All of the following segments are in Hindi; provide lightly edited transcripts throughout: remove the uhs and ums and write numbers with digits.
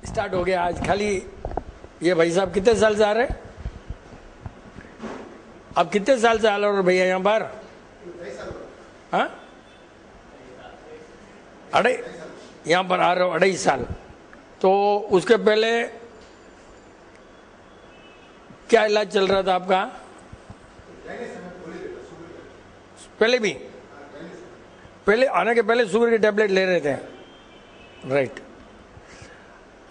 स्टार्ट हो गया आज। खाली ये भाई साहब कितने साल से आ रहे हैं? अब कितने साल से आ रहे हो भैया यहाँ पर? हाँ, यहाँ पर आ रहे हो 2.5 साल। तो उसके पहले क्या इलाज चल रहा था आपका? पहले भी, पहले आने के पहले शुगर की टेबलेट ले रहे थे, राइट।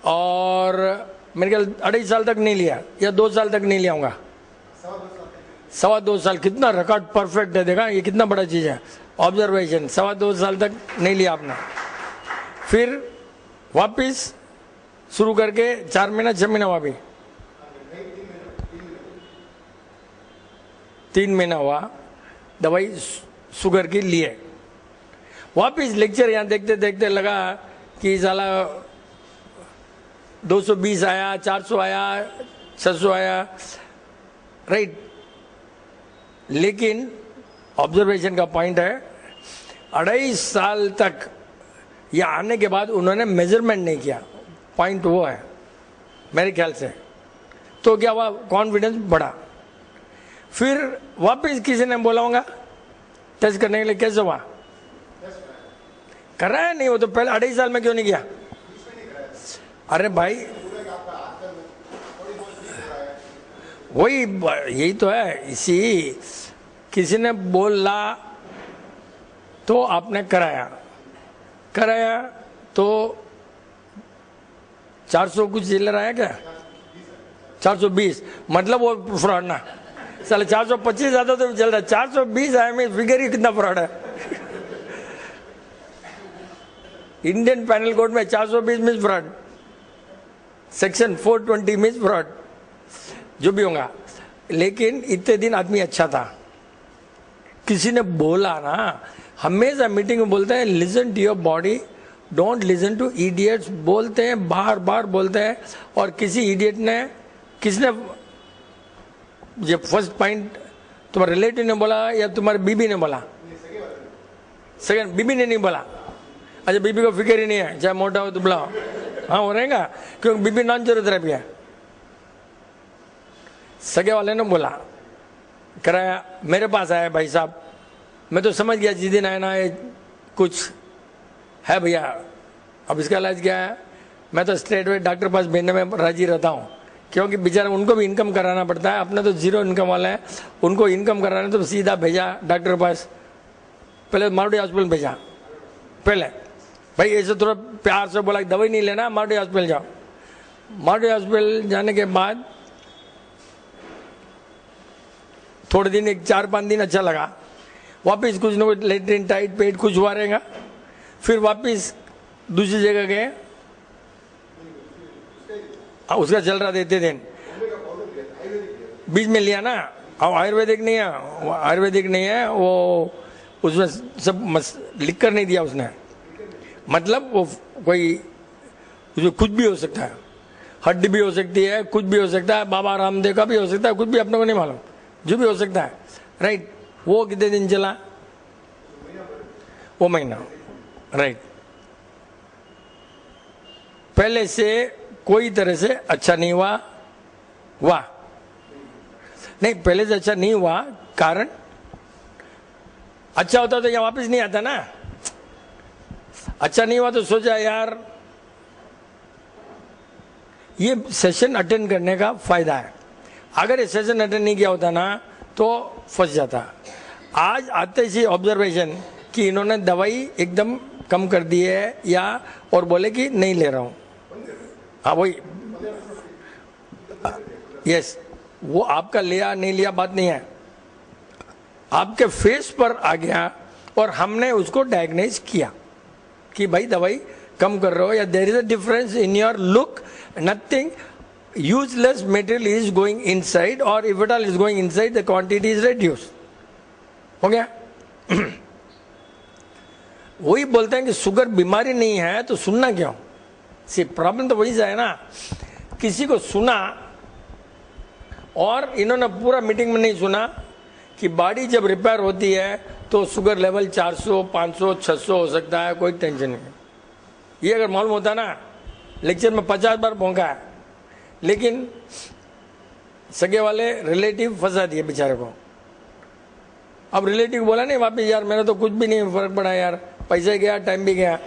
और मेरे ख्याल 2.5 साल तक नहीं लिया या 2 साल तक नहीं लिया होगा? 2.25 साल। कितना रिकॉर्ड परफेक्ट है, देखा ये कितना बड़ा चीज है। ऑब्जर्वेशन 2.25 साल तक नहीं लिया आपने, फिर वापिस शुरू करके 4 महीना 6 महीना वापिस 3 महीना हुआ दवाई शुगर की लिए। वापिस लेक्चर यहाँ देखते देखते लगा कि साला 220 आया, 400 आया, 600 आया, राइट। लेकिन ऑब्जर्वेशन का पॉइंट है 2.5 साल तक या आने के बाद उन्होंने मेजरमेंट नहीं किया। पॉइंट वो है मेरे ख्याल से। तो क्या हुआ? कॉन्फिडेंस बढ़ा। फिर वापस किसी ने बोला होगा टेस्ट करने के लिए। कैसे हुआ? कर रहा है नहीं? वो तो पहले 2.5 साल में क्यों नहीं किया? अरे भाई वही, यही तो है। इसी किसी ने बोला तो आपने कराया तो 400 कुछ चिल्लर आया क्या? 420, मतलब वो फ्रॉड ना। साले 425 आता तो चल रहा, 420 आया में फिगर ही कितना फ्रॉड है। इंडियन पैनल कोड में 420 means fraud, section 420 means fraud, जो भी होगा। लेकिन इतने दिन आदमी अच्छा था। किसी ने बोला ना, हमेशा मीटिंग में बोलते हैं listen to your body, don't listen to idiots. बोलते हैं, बार बार बोलते हैं। और किसी इडियट ने, किसने ये फर्स्ट पॉइंट तुम्हारे रिलेटिव ने बोला या तुम्हारे बीबी ने बोला? सेकंड, बीबी ने नहीं बोला। अच्छा, बीबी को फिक्र ही नहीं है, चाहे मोटा हो दुबला हो। हाँ, हो रहेगा, क्योंकि बीबी नॉन जेरोथेरेपी है। सगे वाले ने बोला, कराया, मेरे पास आया भाई साहब। मैं तो समझ गया जिस दिन आया ना ये कुछ है भैया, अब इसका इलाज क्या है। मैं तो स्ट्रेट वे डॉक्टर पास भेजने में राजी रहता हूँ, क्योंकि बेचारा उनको भी इनकम कराना पड़ता है। अपने तो 0 इनकम वाला है, उनको इनकम कराना, तो सीधा भेजा डॉक्टर पास। पहले मारुति हॉस्पिटल भेजा। पहले भाई ऐसे थोड़ा प्यार से बोला दवाई नहीं लेना, मारुति हॉस्पिटल जाओ। मारुति हॉस्पिटल जाने के बाद थोड़े दिन, 4-5 दिन अच्छा लगा। वापिस कुछ न कुछ लेटरिन टाइट, पेट कुछ हुआ रहेगा। फिर वापिस दूसरी जगह गए, उसका चल रहा था इतने दिन। बीच में लिया ना, अब आयुर्वेदिक नहीं है, आयुर्वेदिक नहीं है वो, उसमें सब लिख कर नहीं दिया उसने। मतलब वो कोई उसमें कुछ भी हो सकता है, हड्डी भी हो सकती है, कुछ भी हो सकता है, बाबा रामदेव का भी हो सकता है, कुछ भी अपने को नहीं मालूम, जो भी हो सकता है, राइट। वो कितने दिन चला? वो महीना, राइट। पहले से कोई तरह से अच्छा नहीं हुआ, नहीं पहले से अच्छा नहीं हुआ। कारण अच्छा होता तो यहाँ वापस नहीं आता ना। अच्छा नहीं हुआ तो सोचा यार ये सेशन अटेंड करने का फायदा है। अगर ये सेशन अटेंड नहीं किया होता ना तो फंस जाता। आज आते ही ऑब्जर्वेशन कि इन्होंने दवाई एकदम कम कर दी है, या और बोले कि नहीं ले रहा हूं। हाँ वही, यस, वो आपका लिया नहीं लिया बात नहीं है, आपके फेस पर आ गया और हमने उसको डायग्नोज किया कि भाई दवाई कम कर रहे हो, या there is a difference in your look, nothing useless material is going inside, or if at all is going inside, the quantity is reduced. हो गया? वही बोलते हैं कि शुगर बीमारी नहीं है तो सुनना क्यों? सी प्रॉब्लम तो वही है ना, किसी को सुना और इन्होंने पूरा मीटिंग में नहीं सुना कि बॉडी जब रिपेयर होती है तो शुगर लेवल 400, 500, 600 हो सकता है, कोई टेंशन नहीं। ये अगर मालूम होता ना लेक्चर में 50 बार भौंका है, लेकिन सगे वाले रिलेटिव फंसा दिए बेचारे को। अब रिलेटिव बोला नहीं वापिस, यार मेरा तो कुछ भी नहीं फर्क पड़ा यार, पैसे गया, टाइम भी गया।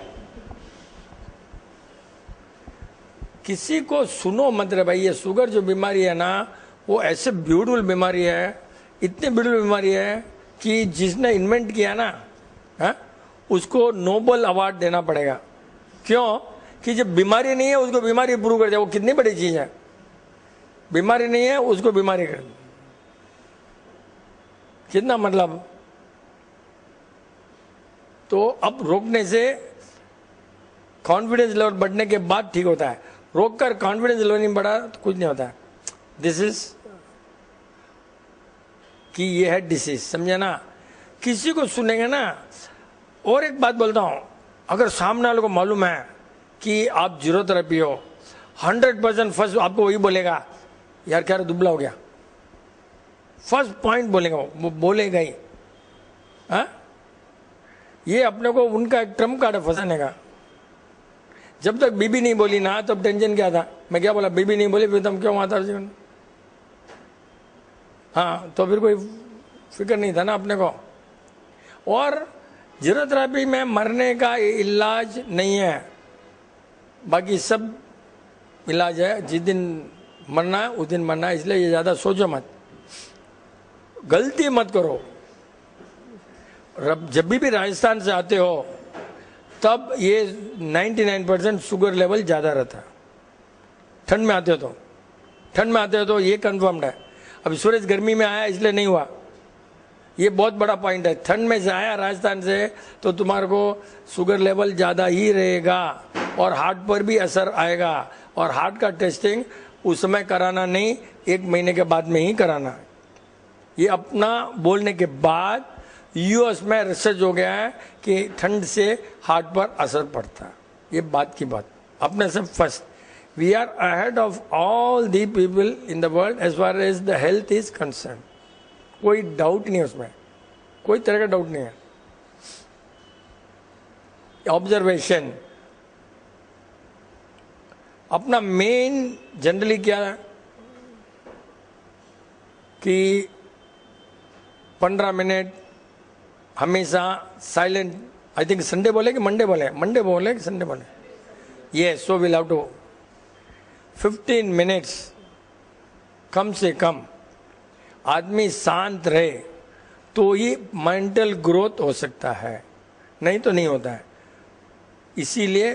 किसी को सुनो मत रे भाई। ये शुगर जो बीमारी है ना, वो ऐसे ब्यूटीफुल बीमारी है, इतनी ब्यूटीफुल बीमारी है कि जिसने इन्वेंट किया ना, है, उसको नोबेल अवार्ड देना पड़ेगा। क्यों? कि जब बीमारी नहीं है उसको बीमारी प्रूव कर जाए। वो कितनी बड़ी चीज है। बीमारी नहीं है उसको बीमारी कर, कितना मतलब। तो अब रोकने से कॉन्फिडेंस लेवल बढ़ने के बाद ठीक होता है। रोककर कॉन्फिडेंस लेवल नहीं बढ़ा तो कुछ नहीं होता। दिस इज कि ये है डिसीज, समझे ना। किसी को सुनेंगे ना। और एक बात बोलता हूं, अगर सामने वाले को मालूम है कि आप जीरो थेरेपी हो, 100% फर्स्ट आपको वही बोलेगा, यार क्या दुबला हो गया। फर्स्ट पॉइंट बोलेगा, वो बोलेगा ही। हाँ, ये अपने को उनका एक ट्रम्प कार्ड है फंसाने का। जब तक बीबी नहीं बोली ना, तब टेंशन क्या था। मैं क्या बोला, बीबी नहीं बोली, फिर तुम क्यों आता जीवन। हाँ, तो फिर कोई फिक्र नहीं था ना अपने को। और जीरो थेरेपी में मरने का इलाज नहीं है, बाकी सब इलाज है। जिस दिन मरना है उस दिन मरना है, इसलिए ये ज्यादा सोचो मत, गलती मत करो। जब भी राजस्थान से आते हो तब ये 99% शुगर लेवल ज्यादा रहता है। ठंड में आते हो तो ये कंफर्म्ड है। अभी सूरज गर्मी में आया इसलिए नहीं हुआ, ये बहुत बड़ा पॉइंट है। ठंड में से आया राजस्थान से तो तुम्हारे को शुगर लेवल ज्यादा ही रहेगा और हार्ट पर भी असर आएगा। और हार्ट का टेस्टिंग उस समय कराना नहीं, 1 महीने के बाद में ही कराना। ये अपना बोलने के बाद यूएस में रिसर्च हो गया है कि ठंड से हार्ट पर असर पड़ता है। ये बात की बात अपने से first, we are ahead of all the people in the world as far as the health is concern. कोई डाउट नहीं है उसमें, कोई तरह का डाउट नहीं है। ऑब्जर्वेशन अपना मेन जनरली क्या है कि 15 मिनट हमेशा साइलेंट। आई थिंक संडे बोले कि मंडे बोले कि संडे बोले, ये so will have to 15 minutes कम से कम आदमी शांत रहे तो ही मेंटल ग्रोथ हो सकता है, नहीं तो नहीं होता है। इसीलिए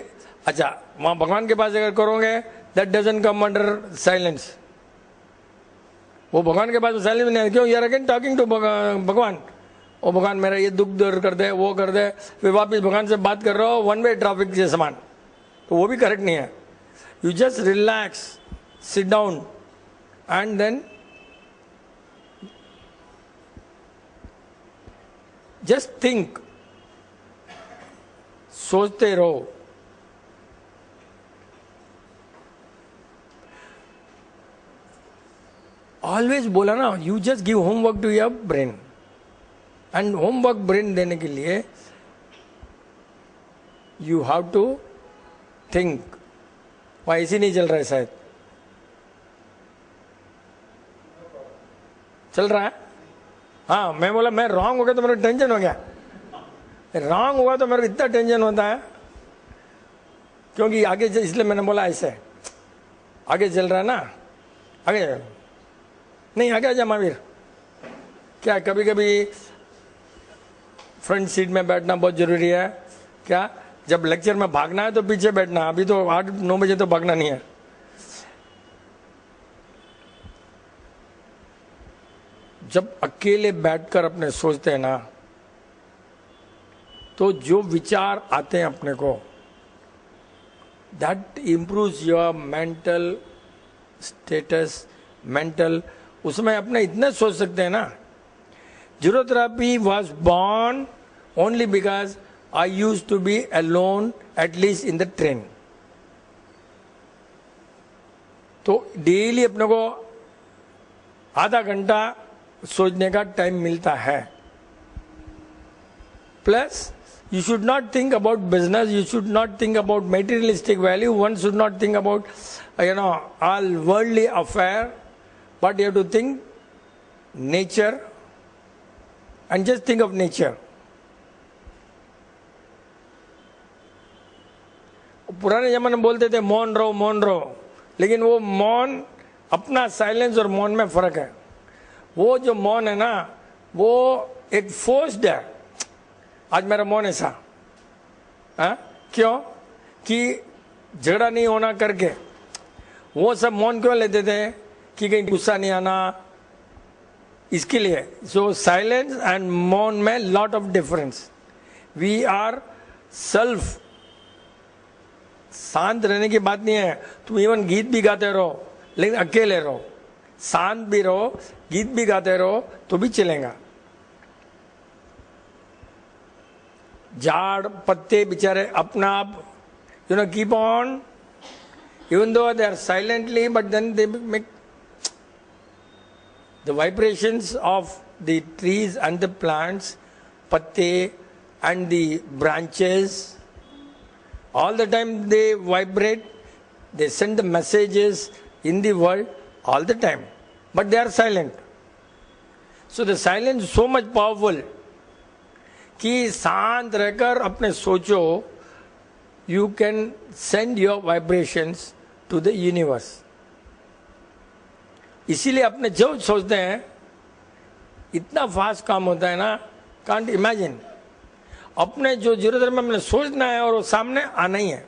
अच्छा, वहां भगवान के पास अगर करोगे that doesn't come under silence. वो भगवान के पास साइलेंस नहीं है। क्यों? यार अगेन टॉकिंग टू भगवान। ओ भगवान मेरा ये दुख दूर कर दे, वो कर दे, फिर वापिस भगवान से बात कर रहे हो वन वे ट्रैफिक के समान, तो वो भी करेक्ट नहीं है। You just relax, sit down and then just think, सोचते रहो। ऑलवेज बोला ना, you just give homework to your brain. And homework brain देने के लिए यू हैव टू थिंक। वह ऐसे नहीं चल रहा है, शायद चल रहा है। हाँ, मैं बोला मैं रॉन्ग हो गया तो मेरे टेंशन हो गया। रॉन्ग हुआ तो मेरे इतना टेंशन होता है क्योंकि आगे इसलिए मैंने बोला ऐसे आगे चल रहा है ना, आगे नहीं, आगे आजा महावीर। क्या कभी कभी फ्रंट सीट में बैठना बहुत जरूरी है क्या? जब लेक्चर में भागना है तो पीछे बैठना, अभी तो 8-9 बजे तो भागना नहीं है। जब अकेले बैठकर अपने सोचते हैं ना, तो जो विचार आते हैं अपने को, that improves your mental status, mental, उसमें अपने इतने सोच सकते हैं ना। Zero therapy was born only because I use to be alone at least in the train. तो डेली अपने को आधा घंटा सोचने का टाइम मिलता है। Plus, you should not think about business, you should not think about materialistic value, one should not think about, all worldly affair, but you have to think nature and just think of nature. पुराने जमाने में बोलते थे मौन रहो, लेकिन वो मौन, अपना साइलेंस और मौन में फर्क है. वो जो मौन है ना, वो एक फोर्स्ड है. आज मेरा मौन ऐसा, क्यों? कि झगड़ा नहीं होना करके. वो सब मौन क्यों लेते थे? कि कहीं गुस्सा नहीं आना, इसके लिए. सो साइलेंस एंड मौन में lot of difference. We are self. शांत रहने की बात नहीं है. तुम इवन गीत भी गाते रहो, लेकिन अकेले रहो. शांत भी रहो, गीत भी गाते रहो, तो भी चलेगा. झाड़ पत्ते बेचारे अपना आप, keep on, even though they are silently, but then they make the vibrations of the trees and the plants, patte and the branches, all the time they vibrate, they send the messages in the world all the time, but they are silent. So the silence is so much powerful कि शांत रहकर अपने सोचो, you can send your vibrations to the universe. इसीलिए अपने जो सोचते हैं इतना फास्ट काम होता है ना, can't imagine. अपने जो जरूरत है में अपने सोचना है और वो सामने आना ही है,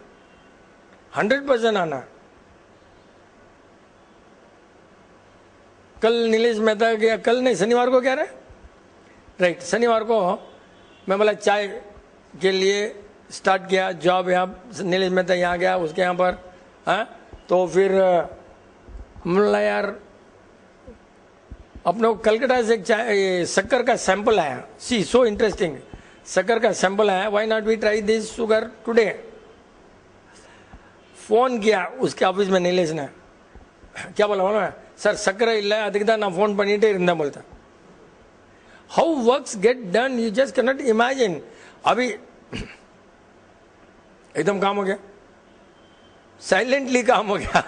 100% आना. कल नीलेश मेहता गया, कल नहीं शनिवार को, क्या रहे, राइट, शनिवार को मैं बोला चाय के लिए स्टार्ट किया जॉब. यहाँ नीलेश मेहता यहाँ गया, उसके यहाँ पर, तो फिर बोला यार अपने को कलकत्ता से एक चाय शक्कर का सैंपल आया. सी सो इंटरेस्टिंग, शक्कर का सैंपल आया. Why not we try this sugar today. Phone किया उसके ऑफिस में नीलेश ने. क्या बोला बोला सर शक्कर ಇಲ್ಲ ಅದಕ್ಕೆ ನಾನು ಫೋನ್ பண்ணிட்டே இருந்தேன் बोलता. How works get done, you just cannot imagine. अभी एकदम काम हो गया, साइलेंटली काम हो गया.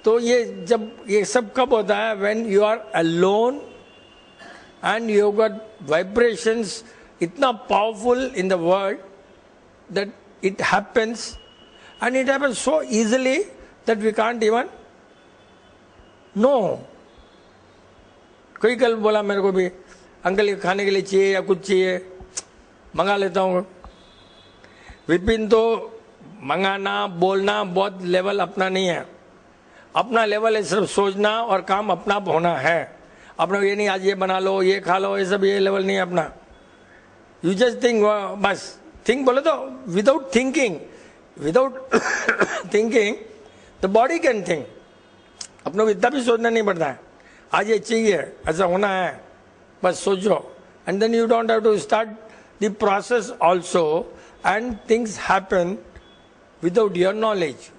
तो ये जब ये सब कब होता है? When you are alone and you got vibrations इतना powerful in the world that it happens, and it happens so easily that we can't even know. कोई कल बोला मेरे को भी, अंकल ये खाने के लिए चाहिए या कुछ चाहिए, मंगा लेता हूँ. विपिन तो मंगाना बोलना बहुत लेवल अपना नहीं है. अपना लेवल है सिर्फ सोचना और काम अपना होना है. अपना ये नहीं आज ये बना लो, ये खा लो, ये सब ये लेवल नहीं है अपना. यू जस्ट थिंक, बस थिंक बोले तो without thinking the body can think. अपनों को इतना भी सोचना नहीं पड़ता है, आज ये चाहिए, ऐसा होना है, बस सोचो. And then you don't have to start the process also, and things happen without your knowledge.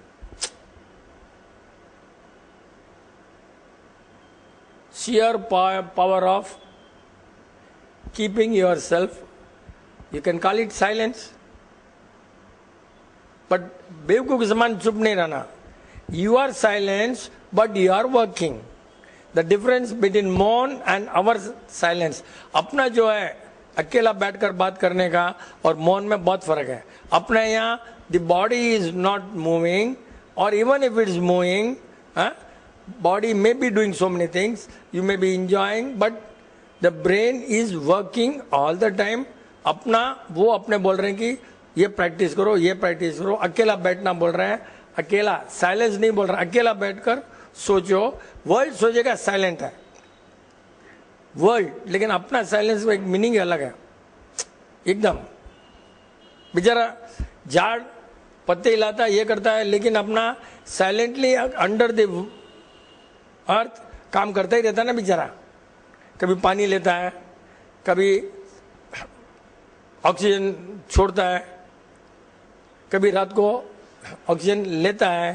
sheer power of keeping yourself, you can call it silence, but बेवकूफ के समान चुप नहीं रहना. You are silence but you are working. The difference between मौन and our silence, अपना जो है अकेला बैठकर बात करने का और मौन में बहुत फर्क है. अपना यहाँ the body is not moving, or even if it is moving, body may be doing so many things, you may be enjoying, but the brain is working all the time. अपना वो अपने बोल रहे हैं कि ये प्रैक्टिस करो, ये प्रैक्टिस करो. अकेला बैठना बोल रहे हैं, अकेला साइलेंस नहीं बोल रहा. अकेला बैठकर सोचो. वर्ल्ड सोचेगा साइलेंट है वर्ल्ड, लेकिन अपना साइलेंस का एक मीनिंग अलग है एकदम. बेचारा झाड़ पत्ते हिलाता ये करता है, लेकिन अपना साइलेंटली अंडर द अर्थ काम करता ही रहता है ना बेचारा. कभी पानी लेता है, कभी ऑक्सीजन छोड़ता है, कभी रात को ऑक्सीजन लेता है,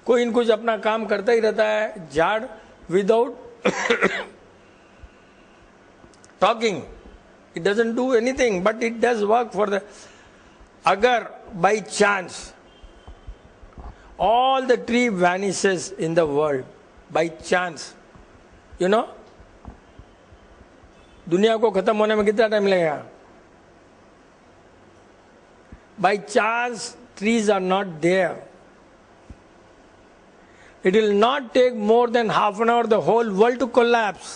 कोई न कुछ अपना काम करता ही रहता है. झाड़ without talking It doesn't do anything, but it does work for the. Agar by chance all the tree vanishes in the world, by chance, you know, दुनिया को खत्म होने में कितना टाइम लगेगा? By chance, trees are not there. It will not take more than half an hour the whole world to collapse.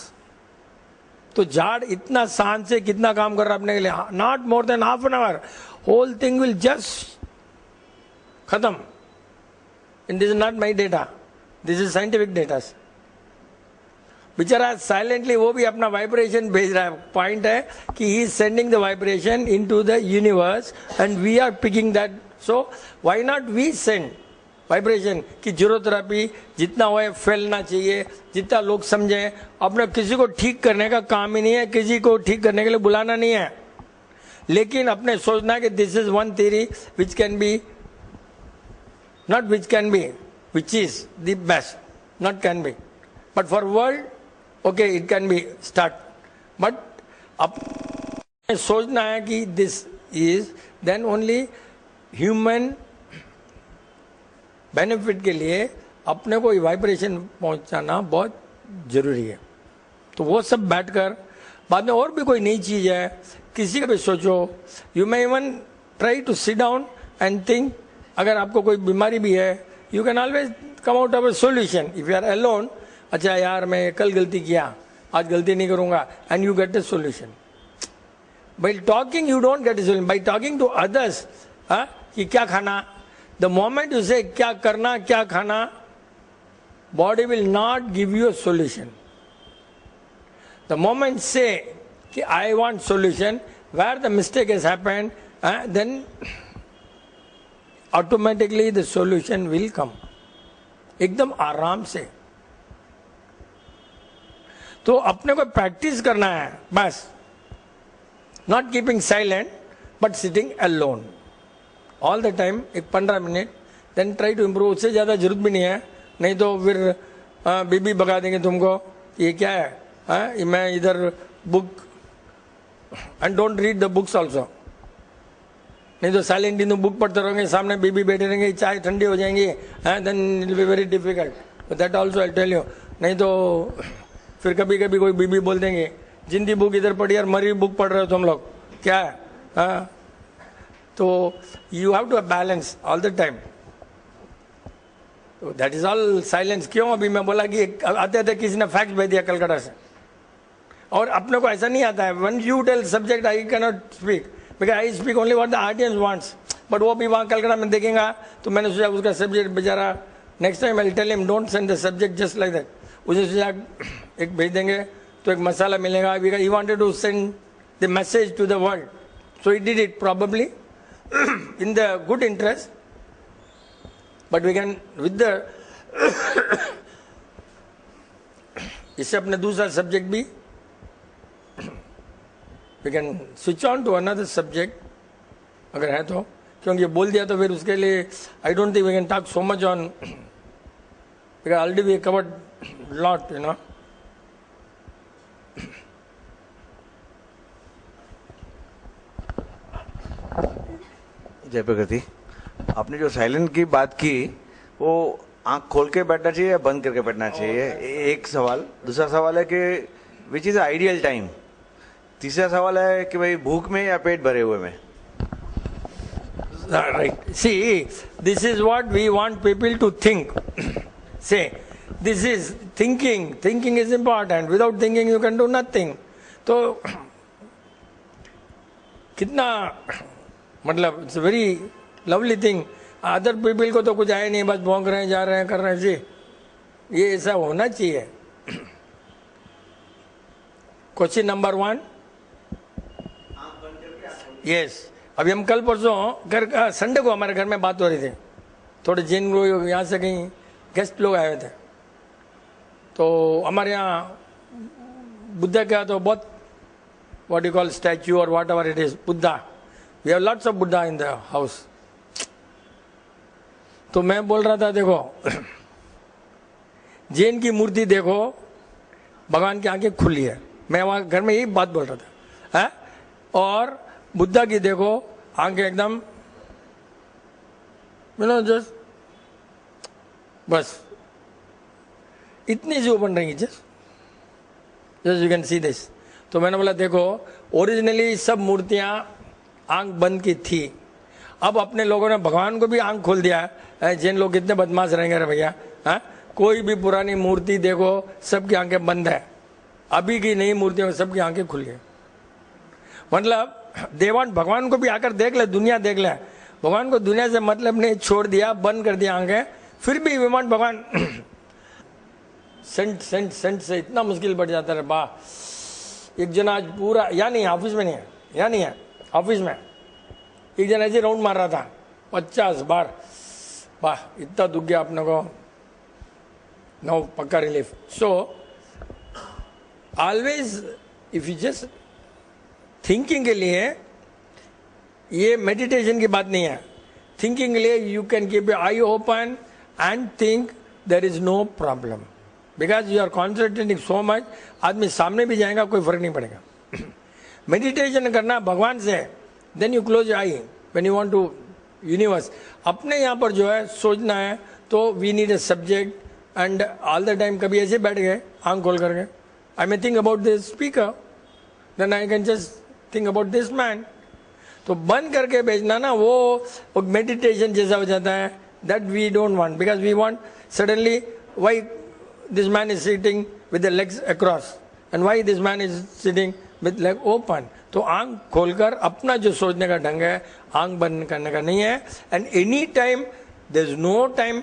तो झाड़ इतना शान से कितना काम कर रहा है अपने के लिए? Not more than half an hour. Whole thing will just खत्म. And this is not my data. This is scientific data. बेचारा साइलेंटली वो भी अपना वाइब्रेशन भेज रहा है. पॉइंट है कि he is sending the vibration into the universe and we are picking that. So why not we send vibration की जीरोथेरेपी जितना हो फैलना चाहिए, जितना लोग समझें. अपने किसी को ठीक करने का काम ही नहीं है, किसी को ठीक करने के लिए बुलाना नहीं है, लेकिन अपने सोचना कि this is one theory which can be, not which can be, which is the best, not can be, but for world okay it can be start. But अपने सोचना है कि this is, then only human benefit के लिए अपने को वाइब्रेशन पहुंचाना बहुत जरूरी है. तो वो सब बैठकर बाद में और भी कोई नई चीज है किसी का भी सोचो. You may even try to sit down and think. अगर आपको कोई बीमारी भी है, you can always come out of a solution. If you are alone, अच्छा यार मैं कल गलती किया, आज गलती नहीं करूंगा, and you get a solution. By talking you don't get a solution. By talking to others कि क्या खाना, द मोमेंट यू से क्या करना क्या खाना, body will not give you a solution. The moment से कि I want solution, where the mistake has happened, then automatically the solution will come. एकदम आराम से. तो अपने को प्रैक्टिस करना है बस. Not keeping silent but sitting alone all the time. एक 15 minute, then try to improve. उससे ज़्यादा जरूरत भी नहीं है, नहीं तो फिर बीबी भगा देंगे तुमको. ये क्या है, मैं इधर book, and don't read the books also. नहीं तो साइलेंट इन बुक पढ़ते रहोगे, सामने बीबी बैठे रहेंगे, चाय ठंडी हो जाएंगी, then it will be very difficult. That also I tell you. नहीं तो फिर कभी कभी कोई बीबी बोल देंगे जिंदी बुक इधर पढ़ी और मरी बुक पढ़ रहे हो तुम लोग, क्या है? तो you have to balance all the time. That is all silence. क्यों? अभी मैं बोला कि आते आते किसी ने फैक्ट भेज दिया कलकत्ता से, और अपने को ऐसा नहीं आता है. When you tell subject I can not speak because I speak only what the audience wants. But वो भी वहाँ कलकत्ता में देखेगा, तो मैंने सोचा उसका सब्जेक्ट बेचारा, next time I will tell him don't send the subject just like that. उसे सोचा एक भेज देंगे तो एक मसाला मिलेगा. He wanted to send the message to the world, so he did it probably in the good interest, but we can with the इससे अपने दूसरा सब्जेक्ट भी we can switch on to another subject अगर है तो. क्योंकि बोल दिया तो फिर उसके लिए I don't think we can talk so much on because already we covered lot, you know. जय प्रकृति. आपने जो साइलेंट की बात की, वो आंख खोल के बैठना चाहिए या बंद करके बैठना चाहिए, एक सवाल. दूसरा सवाल है कि विच इज आइडियल टाइम. तीसरा सवाल है कि भाई भूख में या पेट भरे हुए में. Right. See, this is what we want people to think. Say, this is thinking. Thinking is important. Without thinking, you can do nothing. तो कितना मतलब it's very lovely thing. Other people को तो कुछ आया नहीं, बस भौंक रहे हैं, जा रहे हैं, कर रहे हैं. जी, ये ऐसा होना चाहिए. Question number 1. यस. अभी हम कल परसों घर, संडे को हमारे घर में बात हो रही थी. थोड़े जैन लोग यहाँ से कहीं गेस्ट लोग आए थे, तो हमारे यहाँ बुद्धा का तो बहुत what you call statue or whatever it is, Buddha. We have lots of Buddha in the house. तो मैं बोल रहा था देखो जैन की मूर्ति देखो, भगवान की आंखें खुली है. मैं वहां घर में यही बात बोल रहा था. और बुद्धा की देखो आंखें एकदम जस्ट बस इतनी सी ओपन रहेंगी, just you can see this. तो मैंने बोला देखो ओरिजिनली सब मूर्तियां आंख बंद की थी, अब अपने लोगों ने भगवान को भी आंख खोल दिया है। जिन लोग कितने बदमाश रहेंगे रे भैया, कोई भी पुरानी मूर्ति देखो सबकी आंखें बंद है, अभी की नई मूर्तियों में सबकी आंखें खुल गई। मतलब देवान भगवान को भी आकर देख ले, दुनिया देख ले, भगवान को दुनिया से मतलब नहीं, छोड़ दिया, बंद कर दिया आंखें, फिर भी विमान भगवान सेंट सेंट सेंट से इतना मुश्किल बढ़ जाता है। वाह, एक जना आज पूरा, या नहीं ऑफिस में नहीं है, या नहीं है ऑफिस में, एक जना ऐसे राउंड मार रहा था 50 बार, वाह इतना दुख गया अपने को, नो पक्का relief. So always if you just thinking के लिए, ये मेडिटेशन की बात नहीं है, थिंकिंग के लिए you can keep your eye open and think, there is no problem, because you are concentrating so much, आदमी सामने भी जाएगा कोई फर्क नहीं पड़ेगा। मेडिटेशन करना भगवान से, then you close eye when you want to universe. अपने यहाँ पर जो है सोचना है तो we need a subject and all the time कभी ऐसे बैठ गए आंख खोल करके, I may think about this speaker, then I can just think about this man. तो बंद करके भेजना ना वो मेडिटेशन जैसा हो जाता है, that we don't want, because we want suddenly why this man is sitting with the legs across and why this man is sitting with leg open. तो आंख खोलकर अपना जो सोचने का ढंग है, आंख बंद करने का नहीं है। And any time there is no time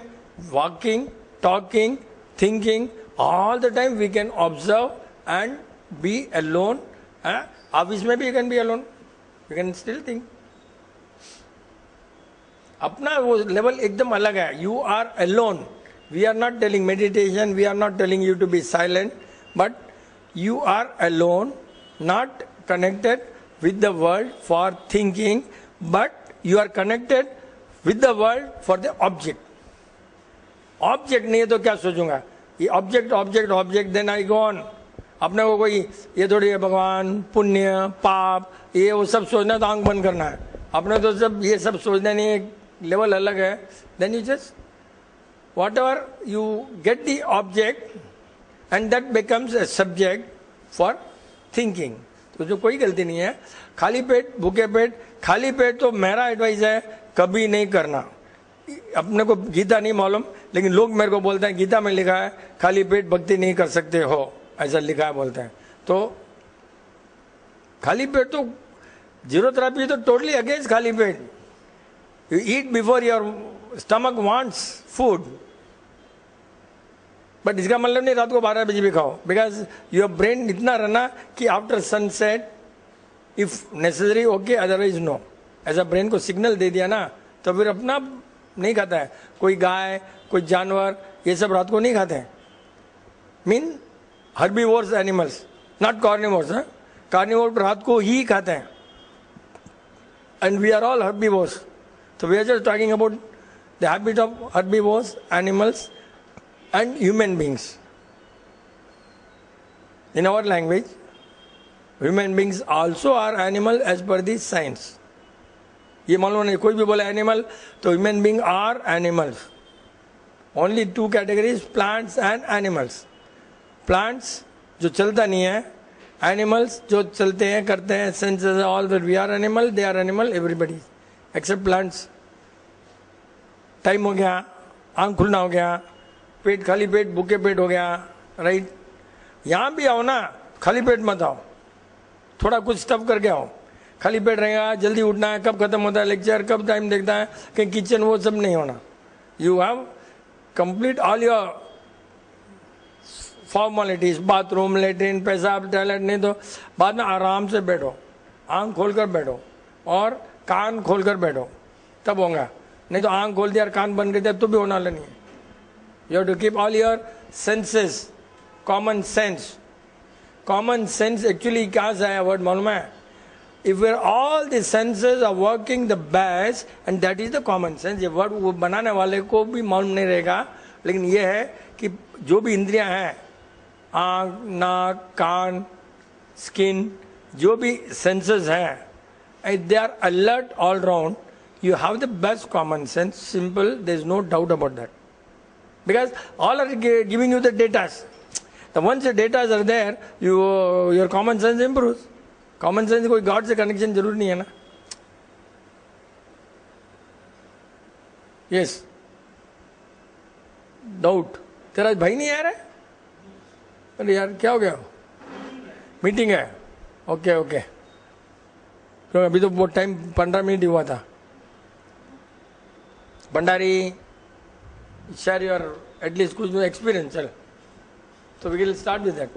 walking, talking, thinking, all the time we can observe and be alone. Office में भी you can be alone, you can still think. अपना वो लेवल एकदम अलग है, you are alone. We are not telling meditation, we are not telling you to be silent, but you are alone, not connected with the world for thinking, but you are connected with the world for the object. Object नहीं है तो क्या सोचूंगा, ये object object object, then I go on। अपने को कोई ये थोड़ी है भगवान, पुण्य, पाप, ये वो सब सोचना तो आंख बंद करना है, अपने तो सब ये सब सोचना नहीं, एक लेवल अलग है। then you just whatever you get the object and that becomes a subject for thinking। तो जो कोई गलती नहीं है, खाली पेट भूखे पेट, खाली पेट तो मेरा एडवाइस है कभी नहीं करना। अपने को गीता नहीं मालूम, लेकिन लोग मेरे को बोलते हैं गीता में लिखा है खाली पेट भक्ति नहीं कर सकते हो, ऐसा लिखा है बोलते हैं। तो खाली पेट तो जीरो थेरेपी तो टोटली अगेंस्ट खाली पेट। You eat before your stomach wants food, but इसका मतलब नहीं रात को 12 बजे भी खाओ, बिकॉज योर ब्रेन इतना रहना कि after sunset if necessary okay, otherwise no. ऐसा ब्रेन को सिग्नल दे दिया ना तो फिर अपना नहीं खाता है। कोई गाय, कोई जानवर, ये सब रात को नहीं खाते हैं। Mean herbivores animals, not carnivores. Carnivore रात को ही खाते हैं, and we are all herbivores. तो we are just talking about the habit of herbivores animals and human beings. In our language, human beings also are animal as per the science. ये मालूम नहीं, कोई भी बोले एनिमल तो human being are animals. Only two categories, plants and animals. Plants जो चलता नहीं है, animals जो चलते हैं, करते हैं, senses all that we are animal, they are animal, everybody except plants. Time हो गया, आंख खुलना हो गया, पेट खाली पेट भूखे पेट हो गया, राइट। यहाँ भी आओ ना, खाली पेट मत आओ, थोड़ा कुछ स्टफ करके आओ। खाली पेट रहेगा, जल्दी उठना है, कब खत्म होता है लेक्चर, कब टाइम देखता है, कहीं किचन, वो सब नहीं होना। You have complete all your formalities, bathroom, latrine, पेशाब, टॉयलेट, नहीं तो बाद में आराम से बैठो, आंख खोलकर बैठो और कान खोलकर बैठो, तब होगा। नहीं तो आंख खोल दिया और कान बंद कर दिया तो भी होना नहीं है। You have to keep all your senses, common sense. Common sense actually कहाँ से आया वर्ड मालूम है? If all the senses are working the best, and that is the common sense. ये वर्ड वो बनाने वाले को भी मालूम नहीं रहेगा, लेकिन ये है कि जो भी इंद्रियां हैं, आँख, नाक, कान, स्किन, जो भी सेंसेस हैं, they are alert all round. You have the best common sense, simple, there is no doubt about that. Because all are giving you the data. The once the data are there, your common sense improves. Common sense कोई God से connection जरूर नहीं है ना. Yes. Doubt. तेरा भाई नहीं आ रहा है? अरे यार क्या हो गया? मीटिंग है. Okay okay. तो अभी तो बहुत टाइम 15 मिनट हुआ था. Bhandari, share your at least कुछ experience. चल. So we will start with that.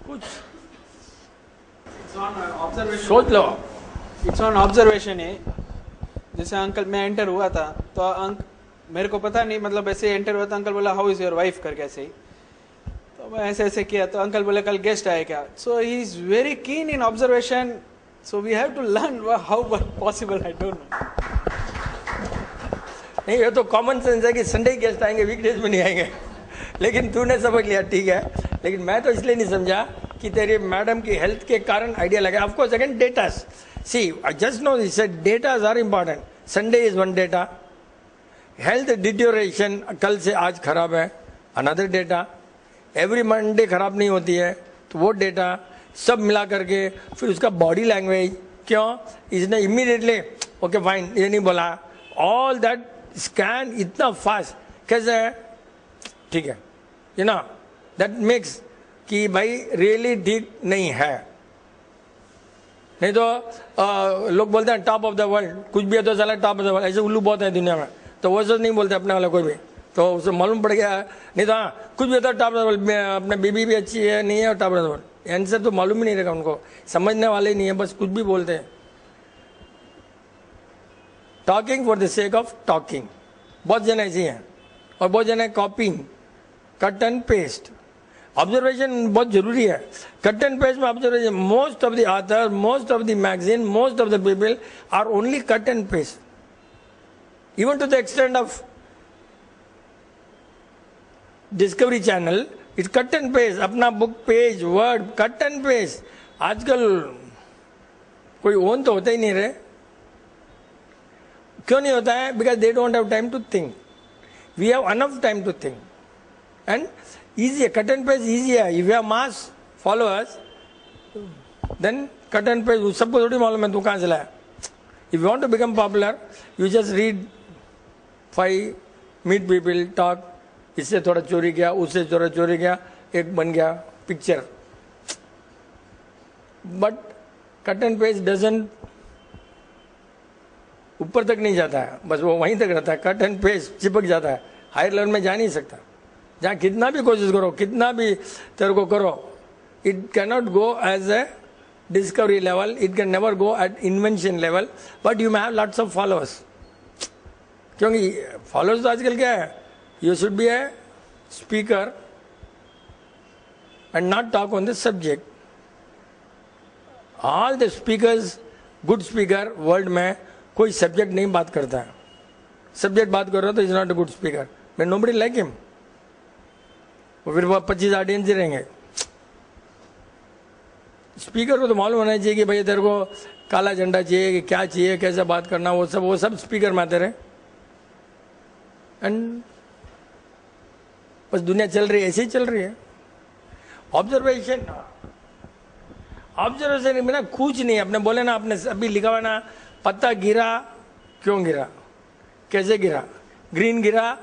कुछ सोच लो. इट्स ऑन ऑब्जर्वेशन है. जैसे अंकल मैं एंटर हुआ था तो मेरे को पता नहीं, मतलब ऐसे एंटर हुआ था, अंकल बोला हाउ इज योर वाइफ करके ऐसे ही. तो मैं ऐसे ऐसे किया तो अंकल बोले कल गेस्ट आए क्या. सो ही is very keen in observation. So we have to learn how possible. I don't know. नहीं, ये तो कॉमन सेंस है कि संडे गेस्ट आएंगे, वीकडेज में नहीं आएंगे. लेकिन तूने समझ लिया, ठीक है. लेकिन मैं तो इसलिए नहीं समझा कि तेरी मैडम की हेल्थ के कारण आइडिया लगा. Of course again datas. See I just know this datas are important. Sunday is one data. Health deterioration कल से आज खराब है, अनदर डेटा. एवरी मंडे खराब नहीं होती है तो वो डेटा. सब मिला करके फिर उसका बॉडी लैंग्वेज, क्यों इसने इमीडिएटली ओके फाइन ये नहीं बोला, ऑल दैट स्कैन इतना फास्ट कैसे है. ठीक है, यू नो दैट मेक्स कि भाई रियली ठीक नहीं है. नहीं तो लोग बोलते हैं टॉप ऑफ द वर्ल्ड, कुछ भी है तो चला टॉप ऑफ द वर्ल्ड. ऐसे उल्लू बहुत है दुनिया में, तो वो सब नहीं बोलते अपने वाला कोई भी. तो उसे मालूम पड़ गया. नहीं तो हाँ कुछ भी होता है टॉप ऑफ द वर्ल्ड, अपने बीबी भी अच्छी है नहीं है top of the world. Answer तो मालूम ही नहीं रहेगा उनको, समझने वाले ही नहीं है, बस कुछ भी बोलते हैं. Talking for the sake of talking. बहुत जन ऐसी हैं और बहुत जन है copying, cut and paste. Observation बहुत जरूरी है. कट एंड पेस्ट में observation. Most of the author, most of the magazine, most of the people are only cut and paste. Even to the extent of discovery channel, it cut and paste. अपना book page word cut and paste. आजकल कोई ओन तो होता ही नहीं रहे. क्यों नहीं होता है? Because they don't have time to think. We have enough time to think and easy. Cut and paste easy है. If you have mass followers, then cut and paste. सबको थोड़ी मालूम है तू कहाँ से लाया. If you want to become popular, you just read 5, meet people, talk. इससे थोड़ा चोरी किया, उससे थोड़ा चोरी किया, एक बन गया picture. But cut and paste doesn't ऊपर तक नहीं जाता है, बस वो वहीं तक रहता है. कट एंड पेस्ट चिपक जाता है, हायर लेवल में जा नहीं सकता. जहाँ कितना भी कोशिश करो, कितना भी तेरे को करो, it can not go as a discovery level. It can never go at invention level. But you may have lots of followers. क्योंकि फॉलोअर्स तो आजकल क्या है, you should be a speaker and not talk on the subject. All the speakers, good speaker world में कोई सब्जेक्ट नहीं बात करता है. सब्जेक्ट बात कर रहा हो तो is not a good speaker. But nobody like him. फिर वो 25 ऑडियंस ही रहेंगे. स्पीकर को तो मालूम होना चाहिए कि भाई तेरे को काला झंडा चाहिए कि क्या चाहिए, कैसे बात करना, वो सब स्पीकर में आते रहे. एंड बस दुनिया चल रही है, ऐसे ही चल रही है. ऑब्जर्वेशन बिना कुछ नहीं. आपने बोले ना, आपने अभी लिखा हुआ ना, पत्ता गिरा क्यों गिरा, कैसे गिरा. ग्रीन गिरा,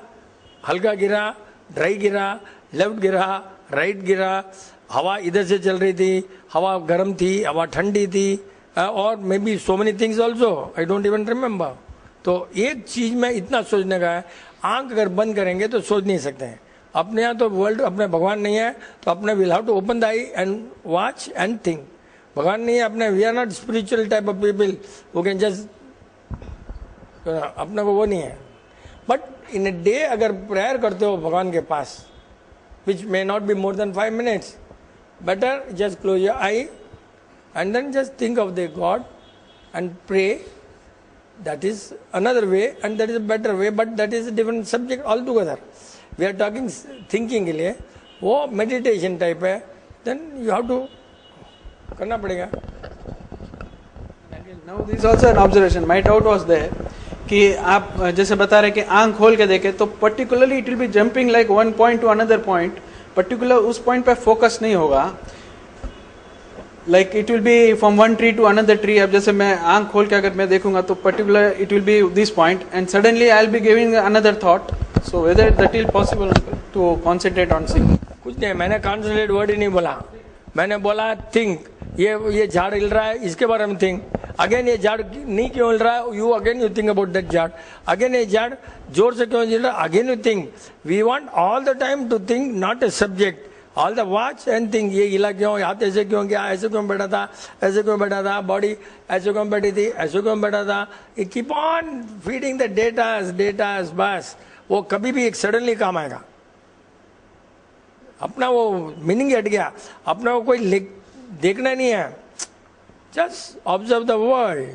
हल्का गिरा, ड्राई गिरा, लेफ्ट गिरा, राइट गिरा. हवा इधर से चल रही थी, हवा गर्म थी, हवा ठंडी थी, और may be so many things also I don't even remember. तो एक चीज में इतना सोचने का है. आंख अगर बंद करेंगे तो सोच नहीं सकते हैं. अपने यहाँ तो वर्ल्ड, अपने भगवान नहीं है तो अपने will have to open the eye and watch and think. भगवान नहीं है अपने. We are not spiritual type of people who can just, अपने को वो नहीं है. बट इन ए डे अगर प्रेयर करते हो भगवान के पास, which may not be more than 5 minutes, better just close your eye and then just think of the God and pray. That is another way and that is a better way, but that is a different subject altogether. We are talking thinking के लिए. वो meditation type है, देन यू हैव टू करना पड़ेगा. Now this is also an observation. My doubt was there कि आप जैसे बता रहे कि आंख खोल के देखें तो particularly it will be jumping like one point to another point, particular उस पॉइंट पे फोकस नहीं होगा. Like it will be from one tree to another tree. अब जैसे मैं आंख खोल के अगर मैं देखूंगा तो particular it will be this point and suddenly I will be giving another thought. So whether that is possible to concentrate on seeing. कुछ नहीं, मैंने कॉन्सेंट्रेट वर्ड ही नहीं बोला. मैंने बोला थिंक. ये झाड़ हिल रहा है, इसके बारे में थिंक. अगेन ये झाड़ नहीं क्यों हिल रहा है, you again you think about that झाड़. अगेन ये झाड़ जोर से क्यों हिल रहा है, again you think. We want all the time to think, not a subject. All the watch and think. ये हिला क्यों, हाथ ऐसे क्यों गया, ऐसे क्यों बैठा था, ऐसे क्यों बैठा था, बॉडी ऐसे क्यों बैठी थी, ऐसे क्यों बैठा था. ये keep on feeding the data. बस वो कभी भी एक सडनली काम आएगा. अपना वो मीनिंग हट गया. अपना वो कोई देखना नहीं है. Just observe the world,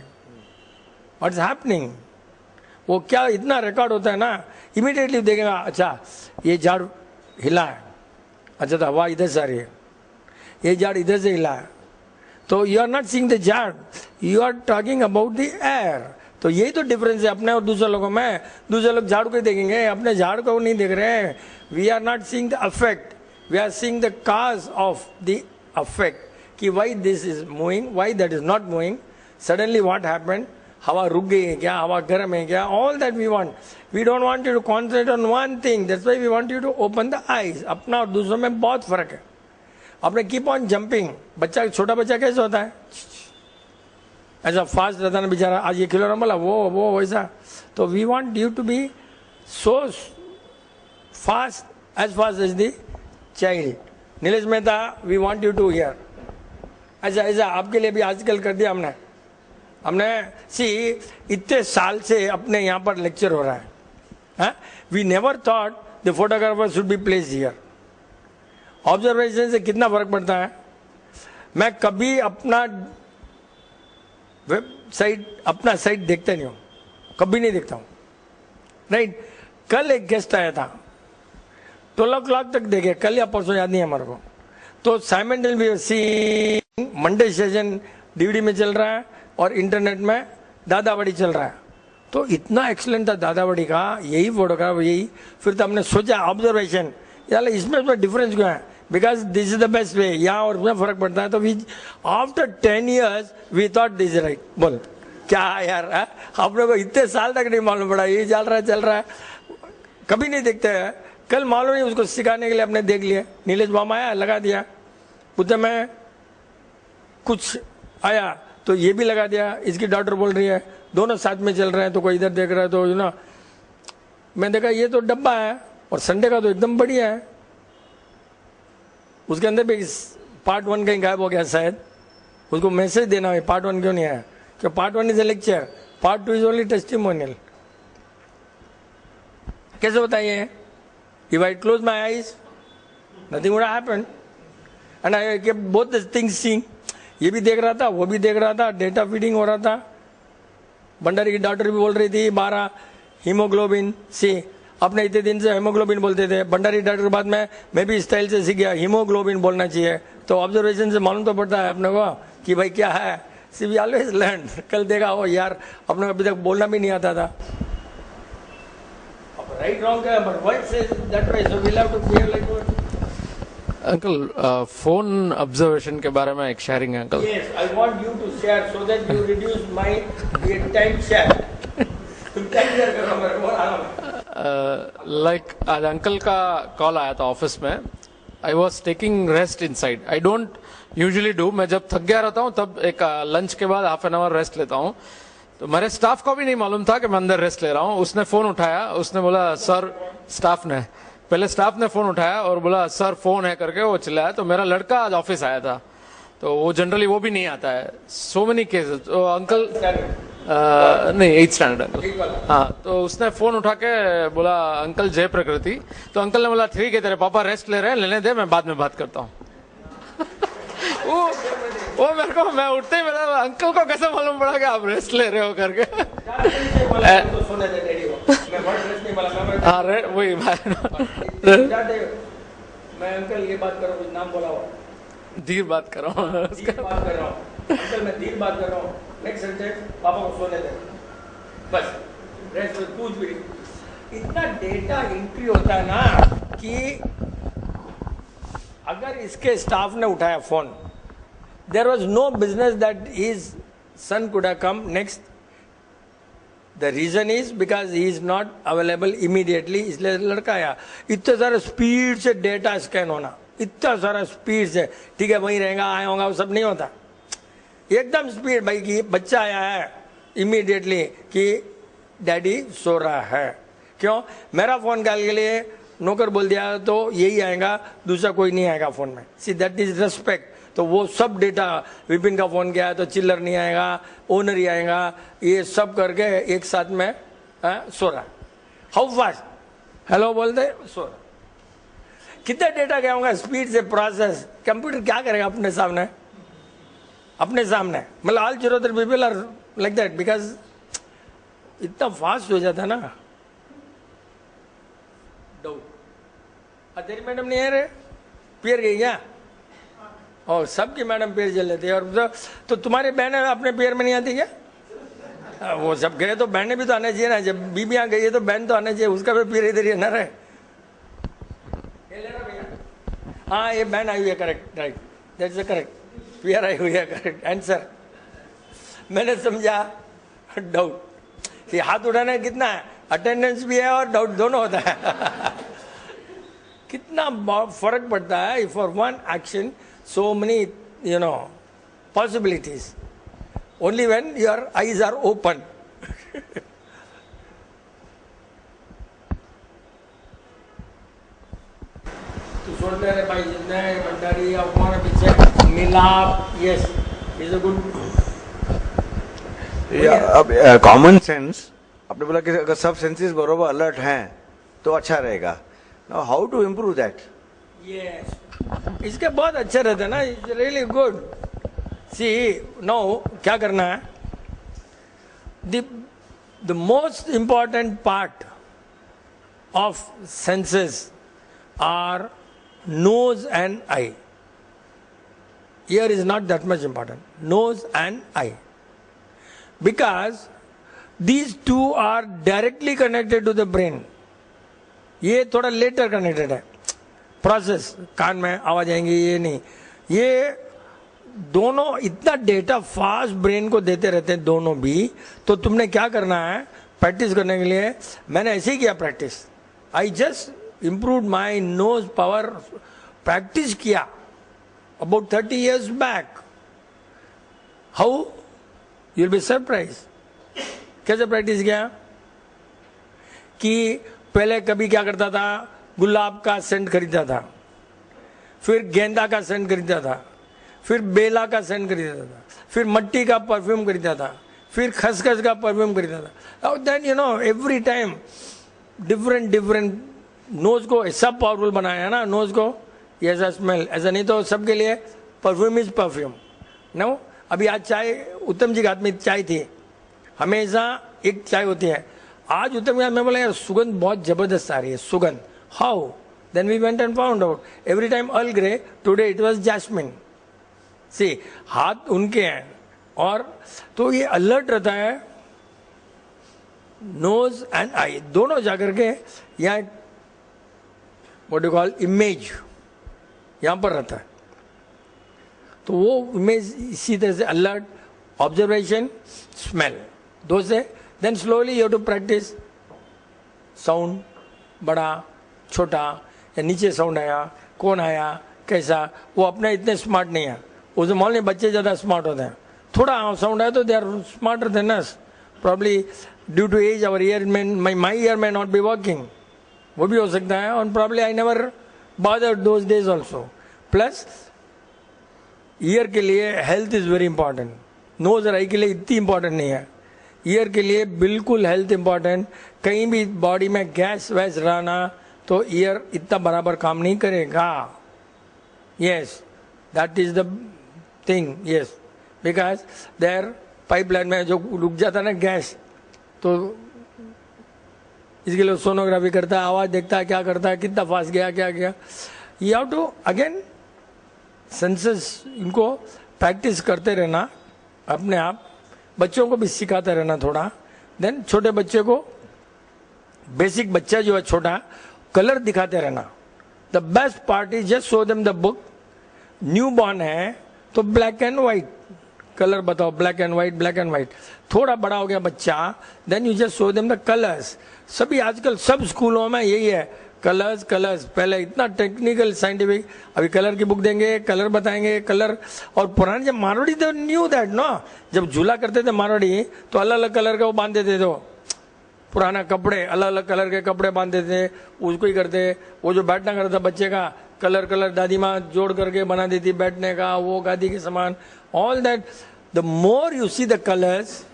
what's happening. वो क्या इतना रिकॉर्ड होता है ना, इमीडिएटली देखेगा. अच्छा ये झाड़ हिला है, अच्छा तो हवा इधर से आ रही है, ये झाड़ इधर से हिला है. तो you are not seeing the झाड़, you are talking about the air. तो यही तो डिफरेंस है अपने और दूसरे लोगों में. दूसरे लोग झाड़ को देखेंगे, अपने झाड़ को नहीं देख रहे हैं. We are not seeing the affect, we are seeing the cause of the affect. कि why this is moving, why that is not moving, suddenly what happened, हवा रुक गई है क्या, हवा गर्म है क्या. all that we want. We don't want you to concentrate on one thing. That's why we want you to open the eyes. अपना और दूसरों में बहुत फर्क है. अपने keep on jumping. बच्चा, छोटा बच्चा कैसे होता है, ऐसा फास्ट रहता है ना बेचारा. आज ये खिलौना बोला, वो वैसा. तो we want you to be so fast as the child. Nilesh Mehta, we want you to hear. ऐसा आपके लिए भी आजकल कर दिया हमने सी. इतने साल से अपने यहाँ पर लेक्चर हो रहा है. We never thought the photographer should be placed here. Observation से कितना फर्क पड़ता है. मैं कभी अपना वेबसाइट, अपना साइट देखता नहीं हूँ, कभी नहीं देखता हूँ. राइट. कल एक गेस्ट आया था, 12 o'clock तक देखे, कल या परसों याद नहीं है हमारे को. तो साइमल्टेनियसली मंडे सेशन डीवीडी में चल रहा है और इंटरनेट में दादावड़ी चल रहा है. तो इतना एक्सलेंट था दादावड़ी का, यही फोटोग्राफ यही. फिर तो हमने सोचा ऑब्जर्वेशन, यार इसमें डिफरेंस क्यों है, because this is the best way. यहाँ और उसमें फर्क पड़ता है. तो we after 10 years we thought this is right. बोल क्या यार, आप लोग को इतने साल तक नहीं मालूम पड़ा, ये चल रहा है, कभी नहीं देखते हैं. कल मालूम नहीं, उसको सिखाने के लिए हमने देख लिया. नीलेश मामा आया, लगा दिया. उधर में कुछ आया तो ये भी लगा दिया. इसकी डॉटर बोल रही है, दोनों साथ में चल रहे हैं. तो कोई इधर देख रहा है, तो ना मैं देखा ये तो डब्बा है और संडे का तो एकदम बढ़िया है. उसके अंदर भी पार्ट 1 कहीं गायब हो गया शायद. उसको मैसेज देना है पार्ट 1 क्यों नहीं आया, कि part 1 is a lecture, part 2 is only testimonial. कैसे बताइए. If I close my eyes, nothing would happen. And I kept both the things seeing. ये भी देख रहा था, वो भी देख रहा था, डेटा फीडिंग हो रहा था. भंडारी की डॉक्टर भी बोल रही थी 12 हीमोग्लोबिन सी. अपने इतने दिन से हीमोग्लोबिन बोलते थे. भंडारी डॉक्टर बाद में मैं भी स्टाइल से सीख गया, हीमोग्लोबिन बोलना चाहिए. तो ऑब्जर्वेशन से मालूम तो पड़ता है अपने को कि भाई क्या है. सी वी ऑलवेज लर्न. कल देखा हो यार, अपने अभी तक बोलना भी नहीं आता था. Right, wrong, but why it says that way? So we'll have to behave like what? Uncle, phone observation के बारे में एक शेयरिंग है uncle. Yes, I want you to share so that you reduce my time share. तुम टाइम शेयर करो मेरे को आराम. लाइक आज अंकल का कॉल आया था ऑफिस में. I was taking rest in side. I don't usually do. मैं जब थक गया रहता हूँ तब एक लंच के बाद हाफ एन आवर रेस्ट लेता हूँ. तो मेरे स्टाफ को भी नहीं मालूम था कि मैं अंदर रेस्ट ले रहा हूँ. उसने फोन उठाया, उसने बोला सर, स्टाफ ने पहले स्टाफ ने फोन उठाया और बोला सर फोन है करके वो चिल्लाया. तो मेरा लड़का आज ऑफिस आया था, तो वो जनरली वो भी नहीं आता है. So many cases. तो अंकल नहीं 8th स्टैंडर्ड अंकल. हाँ, तो उसने फोन उठा के बोला अंकल जय प्रकृति. तो अंकल ने बोला ठीक है, तेरे पापा रेस्ट ले रहे हैं, लेने दे, मैं बाद में बात करता हूँ. वो मेरे को, मैं उठते ही मेरा अंकल को कैसे मालूम पड़ा कि आप रेस्ट ले रहे हो करके. हाँ वही मैं अंकल ये बात करो, कुछ नाम बोला हो. धीर बात कर रहा हूँ धीर बात कर रहा हूँ अंकल, मैं धीर बात कर रहा हूँ। नेक्स्ट सेंटेंस, पापा को सोने दे, बस रेस्ट पूछ भी नहीं। इतना डेटा एंट्री होता है ना कि अगर इसके स्टाफ ने उठाया phone, there was no business that his son could have come next. The reason is because he is not available immediately, इसलिए लड़का आया। इतने सारे स्पीड से डेटा स्कैन होना, इतना सारा स्पीड से, ठीक है वहीं रहेगा आया होगा, वो सब नहीं होता। एकदम स्पीड भाई कि बच्चा आया है इमीडिएटली कि डैडी सो रहा है। क्यों? मेरा फोन कॉल के लिए नौकर बोल दिया तो यही आएगा, दूसरा कोई नहीं आएगा फोन में। See that is respect. तो वो सब डेटा, विपिन का फोन किया है तो चिल्लर नहीं आएगा, ओनर ही आएगा, ये सब करके एक साथ में सो रहा। हाउ फास्ट, हेलो बोलते सो रहा। कितना डेटा क्या होगा स्पीड से प्रोसेस। कंप्यूटर क्या करेगा अपने सामने, अपने सामने? मतलब all 03 people are like that because इतना फास्ट हो जाता है ना। तेरी मैडम नहीं है रे, पियर गई क्या? और सबकी मैडम पेड़ जल लेती है। और तो तुम्हारी बहनें अपने पेड़ में नहीं आती क्या? वो सब गए तो बहनें भी तो आने चाहिए ना। जब बीबियां गई है तो बहन तो आने चाहिए, उसका भी पेड़ इधर ही न रहे। हाँ ये बहन आई हुई है, correct, right, that's the correct, pair आई हुई है, करेक्ट आंसर। मैंने समझा डाउट। हाथ उठाना कितना है, अटेंडेंस भी है और डाउट दोनों होता है। कितना फर्क पड़ता है for one action. So many, possibilities. Only when your eyes are open. तो सोचते रहे भाई जितने भंडारी अपमान पीछे मिलाप, yes, is a good. अब कॉमन सेंस आपने बोला कि अगर सब सेंसेस बरोबर अलर्ट हैं तो अच्छा रहेगा। Now how to improve that? Yes. इसके बहुत अच्छे रहते हैं ना, it's really good. See no क्या करना है, the most important part of senses are nose and eye. Ear is not that much important, nose and eye, because these two are directly connected to the brain. ये थोड़ा लेटर कनेक्टेड है प्रोसेस, कान में आवाज आएंगी ये नहीं। ये दोनों इतना डेटा फास्ट ब्रेन को देते रहते हैं दोनों भी। तो तुमने क्या करना है प्रैक्टिस करने के लिए? मैंने ऐसे ही किया practice. I just improve my nose power. Practice किया about 30 years back. How, you will be surprise. कैसे प्रैक्टिस किया कि पहले कभी क्या करता था, गुलाब का सेंट खरीदा था, फिर गेंदा का सेंट खरीदा था, फिर बेला का सेंट खरीदा था, फिर मट्टी का परफ्यूम खरीदा था, फिर खसखस का परफ्यूम खरीदा था। Then every time different nose को सब पावरफुल बनाया है ना नोज को। ऐसा स्मेल, ऐसा नहीं तो सबके लिए परफ्यूम इज परफ्यूम। नो, अभी आज चाय, उत्तम जी के हाथ में चाय थी, हमेशा एक चाय होती है। आज उत्तम जी में बोला यार सुगंध बहुत जबरदस्त आ रही है, सुगंध। How? Then we went and found out. Every time Earl Grey, today it was jasmine. See, हाथ उनके हैं और तो ये अलर्ट रहता है नोज एंड आई दोनों जाकर के यहाँ व्हाट यू कॉल इमेज यहाँ पर रहता है। तो वो इमेज इसी तरह से अलर्ट, ऑब्जर्वेशन, स्मेल, दो से then slowly you have to practice. Sound बड़ा छोटा या नीचे साउंड आया, कौन आया, कैसा, वो अपने इतने स्मार्ट नहीं है। उस माहौल में बच्चे ज़्यादा स्मार्ट होते हैं। थोड़ा साउंड आया तो they are smarter than us, probably due to age our ear my ear may not be working, वो भी हो सकता है। और probably I never bothered those days also. Plus ear के लिए health is very important, nose और आई के लिए इतनी इंपॉर्टेंट नहीं है। ईयर के लिए बिल्कुल हेल्थ इंपॉर्टेंट। कहीं भी बॉडी में गैस वैस रहना तो ईयर इतना बराबर काम नहीं करेगा। Yes, that is the thing. Yes, because their pipeline में जो रुक जाता है ना गैस, तो इसके लिए सोनोग्राफी करता है, आवाज देखता है, क्या करता है, कितना फास्ट गया, क्या गया। You have to again senses इनको प्रैक्टिस करते रहना, अपने आप बच्चों को भी सिखाते रहना थोड़ा. देन छोटे बच्चे को बेसिक बच्चा जो है छोटा, कलर दिखाते रहना. The best part is just show them the book. Newborn है तो ब्लैक एंड व्हाइट कलर बताओ, black and white, black and white. थोड़ा बड़ा हो गया बच्चा, then you just show them the colours. सभी आजकल सब स्कूलों में यही है, कलर्स कलर्स. पहले इतना टेक्निकल साइंटिफिक, अभी कलर की बुक देंगे, कलर बताएंगे, कलर. और पुराने जब मारवाड़ी तो न्यू दैट नो, जब झूला करते थे मारवाड़ी तो अलग अलग कलर का वो बांध देते थे. पुराना कपड़े अलग अलग कलर के कपड़े बांधते थे, उसको ही करते. वो जो बैठना करता था बच्चे का, कलर कलर दादी माँ जोड़ करके बना देती बैठने का, वो गादी के समान. All that, the more you see the colours,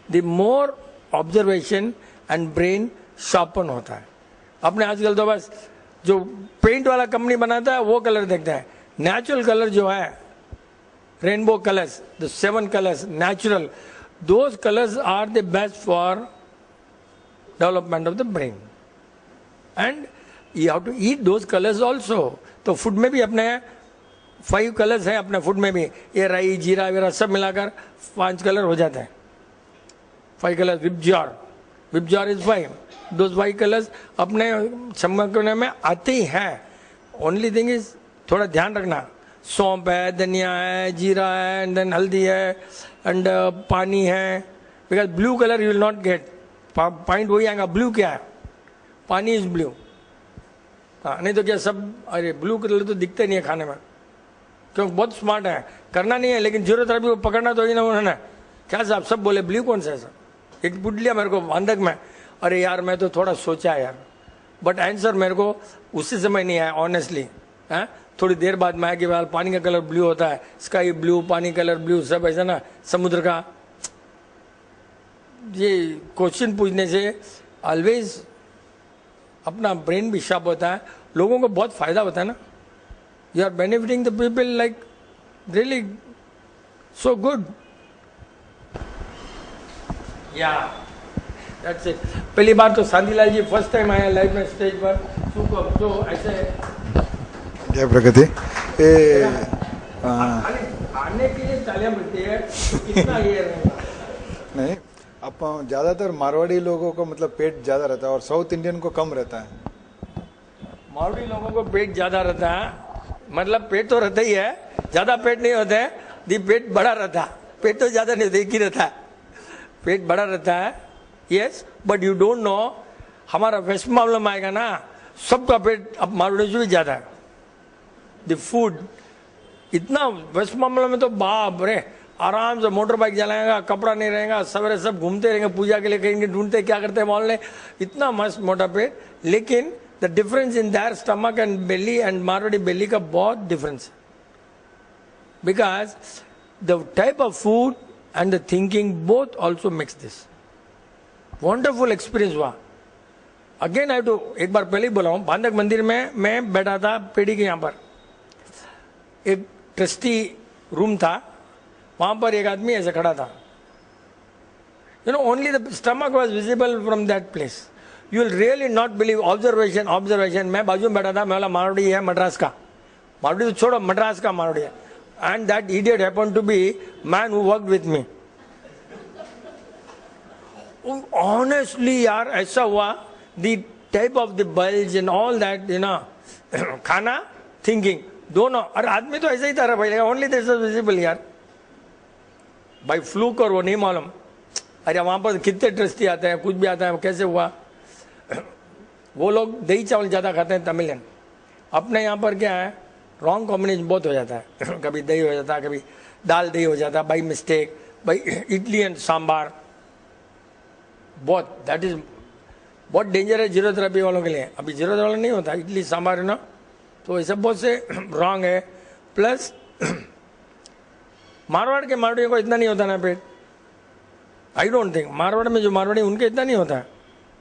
the more observation and brain sharpen होता है. अपने आजकल तो बस जो पेंट वाला कंपनी बनाता है वो कलर देखता है. नेचुरल कलर जो है, rainbow colours, the 7 colours natural, those colours are the best for development of the brain. And you have to eat those colours also. तो फूड में भी अपने 5 कलर्स हैं, अपने फूड में भी ये राई जीरा वगैरह सब मिलाकर 5 कलर हो जाता है. 5 कलर्स. विपजार इज 5. दोज 5 कलर्स अपने चमकने में आते ही हैं. ओनली थिंग इज थोड़ा ध्यान रखना, सौंफ है, धनिया है, जीरा है, एंड देन हल्दी है, एंड पानी है. Because blue colour you will not gate. Point वही आएगा, ब्लू क्या है, पानी इज ब्लू. हाँ, नहीं तो क्या सब, अरे ब्लू कलर तो दिखते नहीं है खाने में, क्योंकि बहुत स्मार्ट है. करना नहीं है लेकिन जीरो थेरेपी को पकड़ना तो ही ना उन्होंने. क्या साहब सब बोले ब्लू कौन सा है सर, एक पूछ लिया मेरे को बांधक में. अरे यार मैं तो थोड़ा सोचा यार, बट आंसर मेरे को उसी समय नहीं आया ऑनेस्टली. थोड़ी देर बाद में आया कि भाई पानी का कलर ब्लू होता है, स्काई ब्लू, पानी कलर ब्लू, सब ऐसा ना, समुद्र का. ये क्वेश्चन पूछने से ऑलवेज अपना ब्रेन भी शार्प होता है, लोगों को बहुत फायदा होता है ना. You are benefiting the people like really so good. Yeah that's it. पहली बार तो शांतिलाल जी फर्स्ट टाइम आए लाइव में स्टेज पर, तो ऐसे जय प्रगति. आने के लिए तालियां मिलती है, कितना ये नहीं, अपन ज़्यादातर मारवाड़ी लोगों को मतलब पेट ज़्यादा रहता है और साउथ इंडियन को कम रहता है. मारवाड़ी लोगों को पेट ज्यादा रहता है, मतलब पेट तो रहता ही है, ज्यादा पेट नहीं होता है. दी पेट बड़ा रहता है, पेट तो ज्यादा नहीं होता, एक ही रहता है, पेट बड़ा रहता है. Yes, but you don't know, हमारा वेस्ट मामला में आएगा ना, सबका पेट अब मारवाड़ी से भी ज्यादा है. द फूड इतना वेस्ट मामला में तो बाप रे, आराम से मोटर बाइक चलाएगा, कपड़ा नहीं रहेगा, सवेरे सब घूमते रहेंगे पूजा के लिए, कहीं ढूंढते क्या करते हैं मोहल्ले, इतना मस्त मोटा पेट. लेकिन the difference in their stomach and belly and Marwari belly का बहुत डिफरेंस है. Because the type of food and the thinking both also mix this. Wonderful experience हुआ. अगेन आई टू, एक बार पहले ही बोला हूँ, बांधक मंदिर में मैं बैठा था पेड़ी के यहाँ पर, एक ट्रस्टी रूम था, वहां पर एक आदमी ऐसे खड़ा था. You know, only the stomach was visible from that place. You will really not believe. Observation. मैं बाजू में बैठा था, मैं बोला मारवाड़ी है, मद्रास का. मारवाड़ी तो छोड़ो, मद्रास का मारवाड़ी है. And that idiot happened to be man who worked with me. Honestly यार ऐसा हुआ, the type of the bulge and all that, you know, खाना थिंकिंग दोनों. और आदमी तो ऐसा ही था भाई, ओनली दिस इज विजिबल यार, भाई फ्लूक और वो नहीं मालूम. अरे वहां पर कितने ट्रस्टी आते हैं, कुछ भी आता है, कैसे हुआ. वो लोग दही चावल ज्यादा खाते हैं तमिलियन. अपने यहाँ पर क्या है, रॉन्ग कॉम्बिनेशन बहुत हो जाता है. कभी दही हो जाता है, कभी दाल दही हो जाता है बाई मिस्टेक. भाई इडली एंड सांबार बहुत, दैट इज बहुत डेंजर है जीरो थेरेपी वालों के लिए. अभी जीरो थेरेपी नहीं होता इडली सांबार है ना, तो ऐसे बहुत से रॉन्ग है. प्लस मारवाड़ के मारवाड़ियों को इतना नहीं होता ना पेट. आई डोंट थिंक मारवाड़ में जो मारवाड़ी उनके इतना नहीं होता.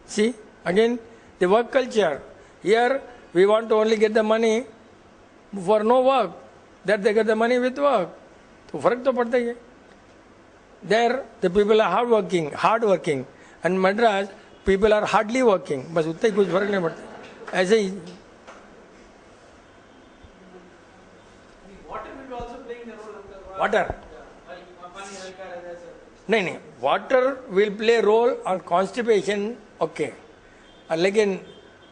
See again the work culture here, we want to only get the money for no work, that they get the money with work. तो फर्क तो पड़ता ही है. There the people are hard working and Madras people are hardly working. बस उतना ही, कुछ फर्क नहीं पड़ता. ऐसे ही वाटर नहीं, water will play roll on constipation, okay, लेकिन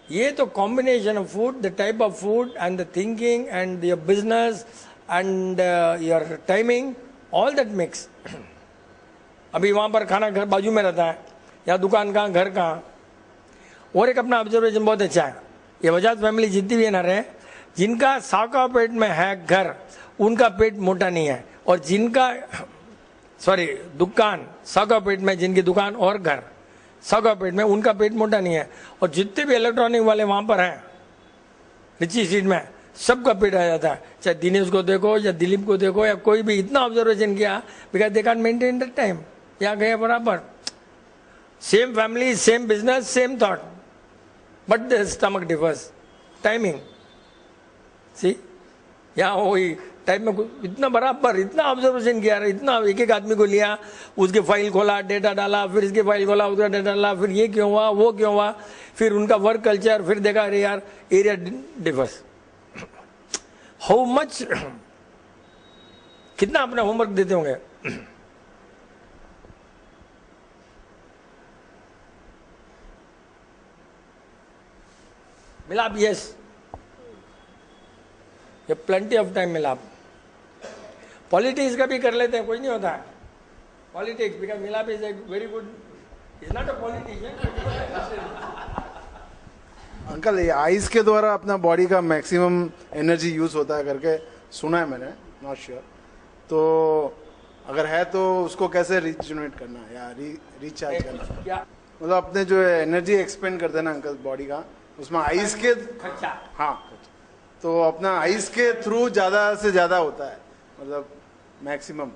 ये तो combination of food, the type of food and the thinking and your business and your timing, all that mix. अभी वहाँ पर खाना घर बाजू में रहता है, या दुकान कहाँ, घर कहाँ। और एक अपना ऑब्जर्वेशन बहुत अच्छा है, ये बजाज फैमिली जितनी भी ना रहे, जिनका साका पेट में है घर, उनका पेट मोटा नहीं है, और जिनका दुकान साका पेट में, जिनकी दुकान और घर साका पेट में, उनका पेट मोटा नहीं है। और जितने भी इलेक्ट्रॉनिक वाले वहाँ पर हैं रिची स्ट्रीट में, सबका पेट आ जाता है, चाहे दिनेश को देखो या दिलीप को देखो या कोई भी। इतना ऑब्जर्वेशन किया, because they can maintain the time, यहाँ गए बराबर, same family, same business, same thought, but the stomach differs, timing. See यहाँ वही टाइम में इतना बराबर, इतना ऑब्जर्वेशन किया, इतना एक एक आदमी को लिया, उसके फाइल खोला, डेटा डाला, फिर इसके फाइल खोला, उसका डेटा डाला, फिर ये क्यों हुआ, वो क्यों हुआ, फिर उनका वर्क कल्चर, फिर देखा अरे यार एरिया डिफर्स। हाउ मच, कितना अपना होमवर्क देते होंगे। मिलाप, यस, ये प्लेंटी ऑफ टाइम मिलाप। पॉलिटिक्स का भी कर लेते हैं, कोई नहीं होता है पॉलिटिक्स, बिकॉज मिलाप is a very good, is not a politician. Uncle, ये आइस के द्वारा अपना बॉडी का मैक्सिमम एनर्जी यूज होता है करके सुना है मैंने, नॉट श्योर, तो अगर है तो उसको कैसे रिजुनेट करना है या रिचार्ज करना, क्या मतलब अपने जो एनर्जी एक्सपेंड करते हैं ना अंकल बॉडी का, उसमें आइस के, खर्चा, हाँ, तो अपना आइस के थ्रू ज्यादा से ज्यादा होता है, मतलब मैक्सिमम।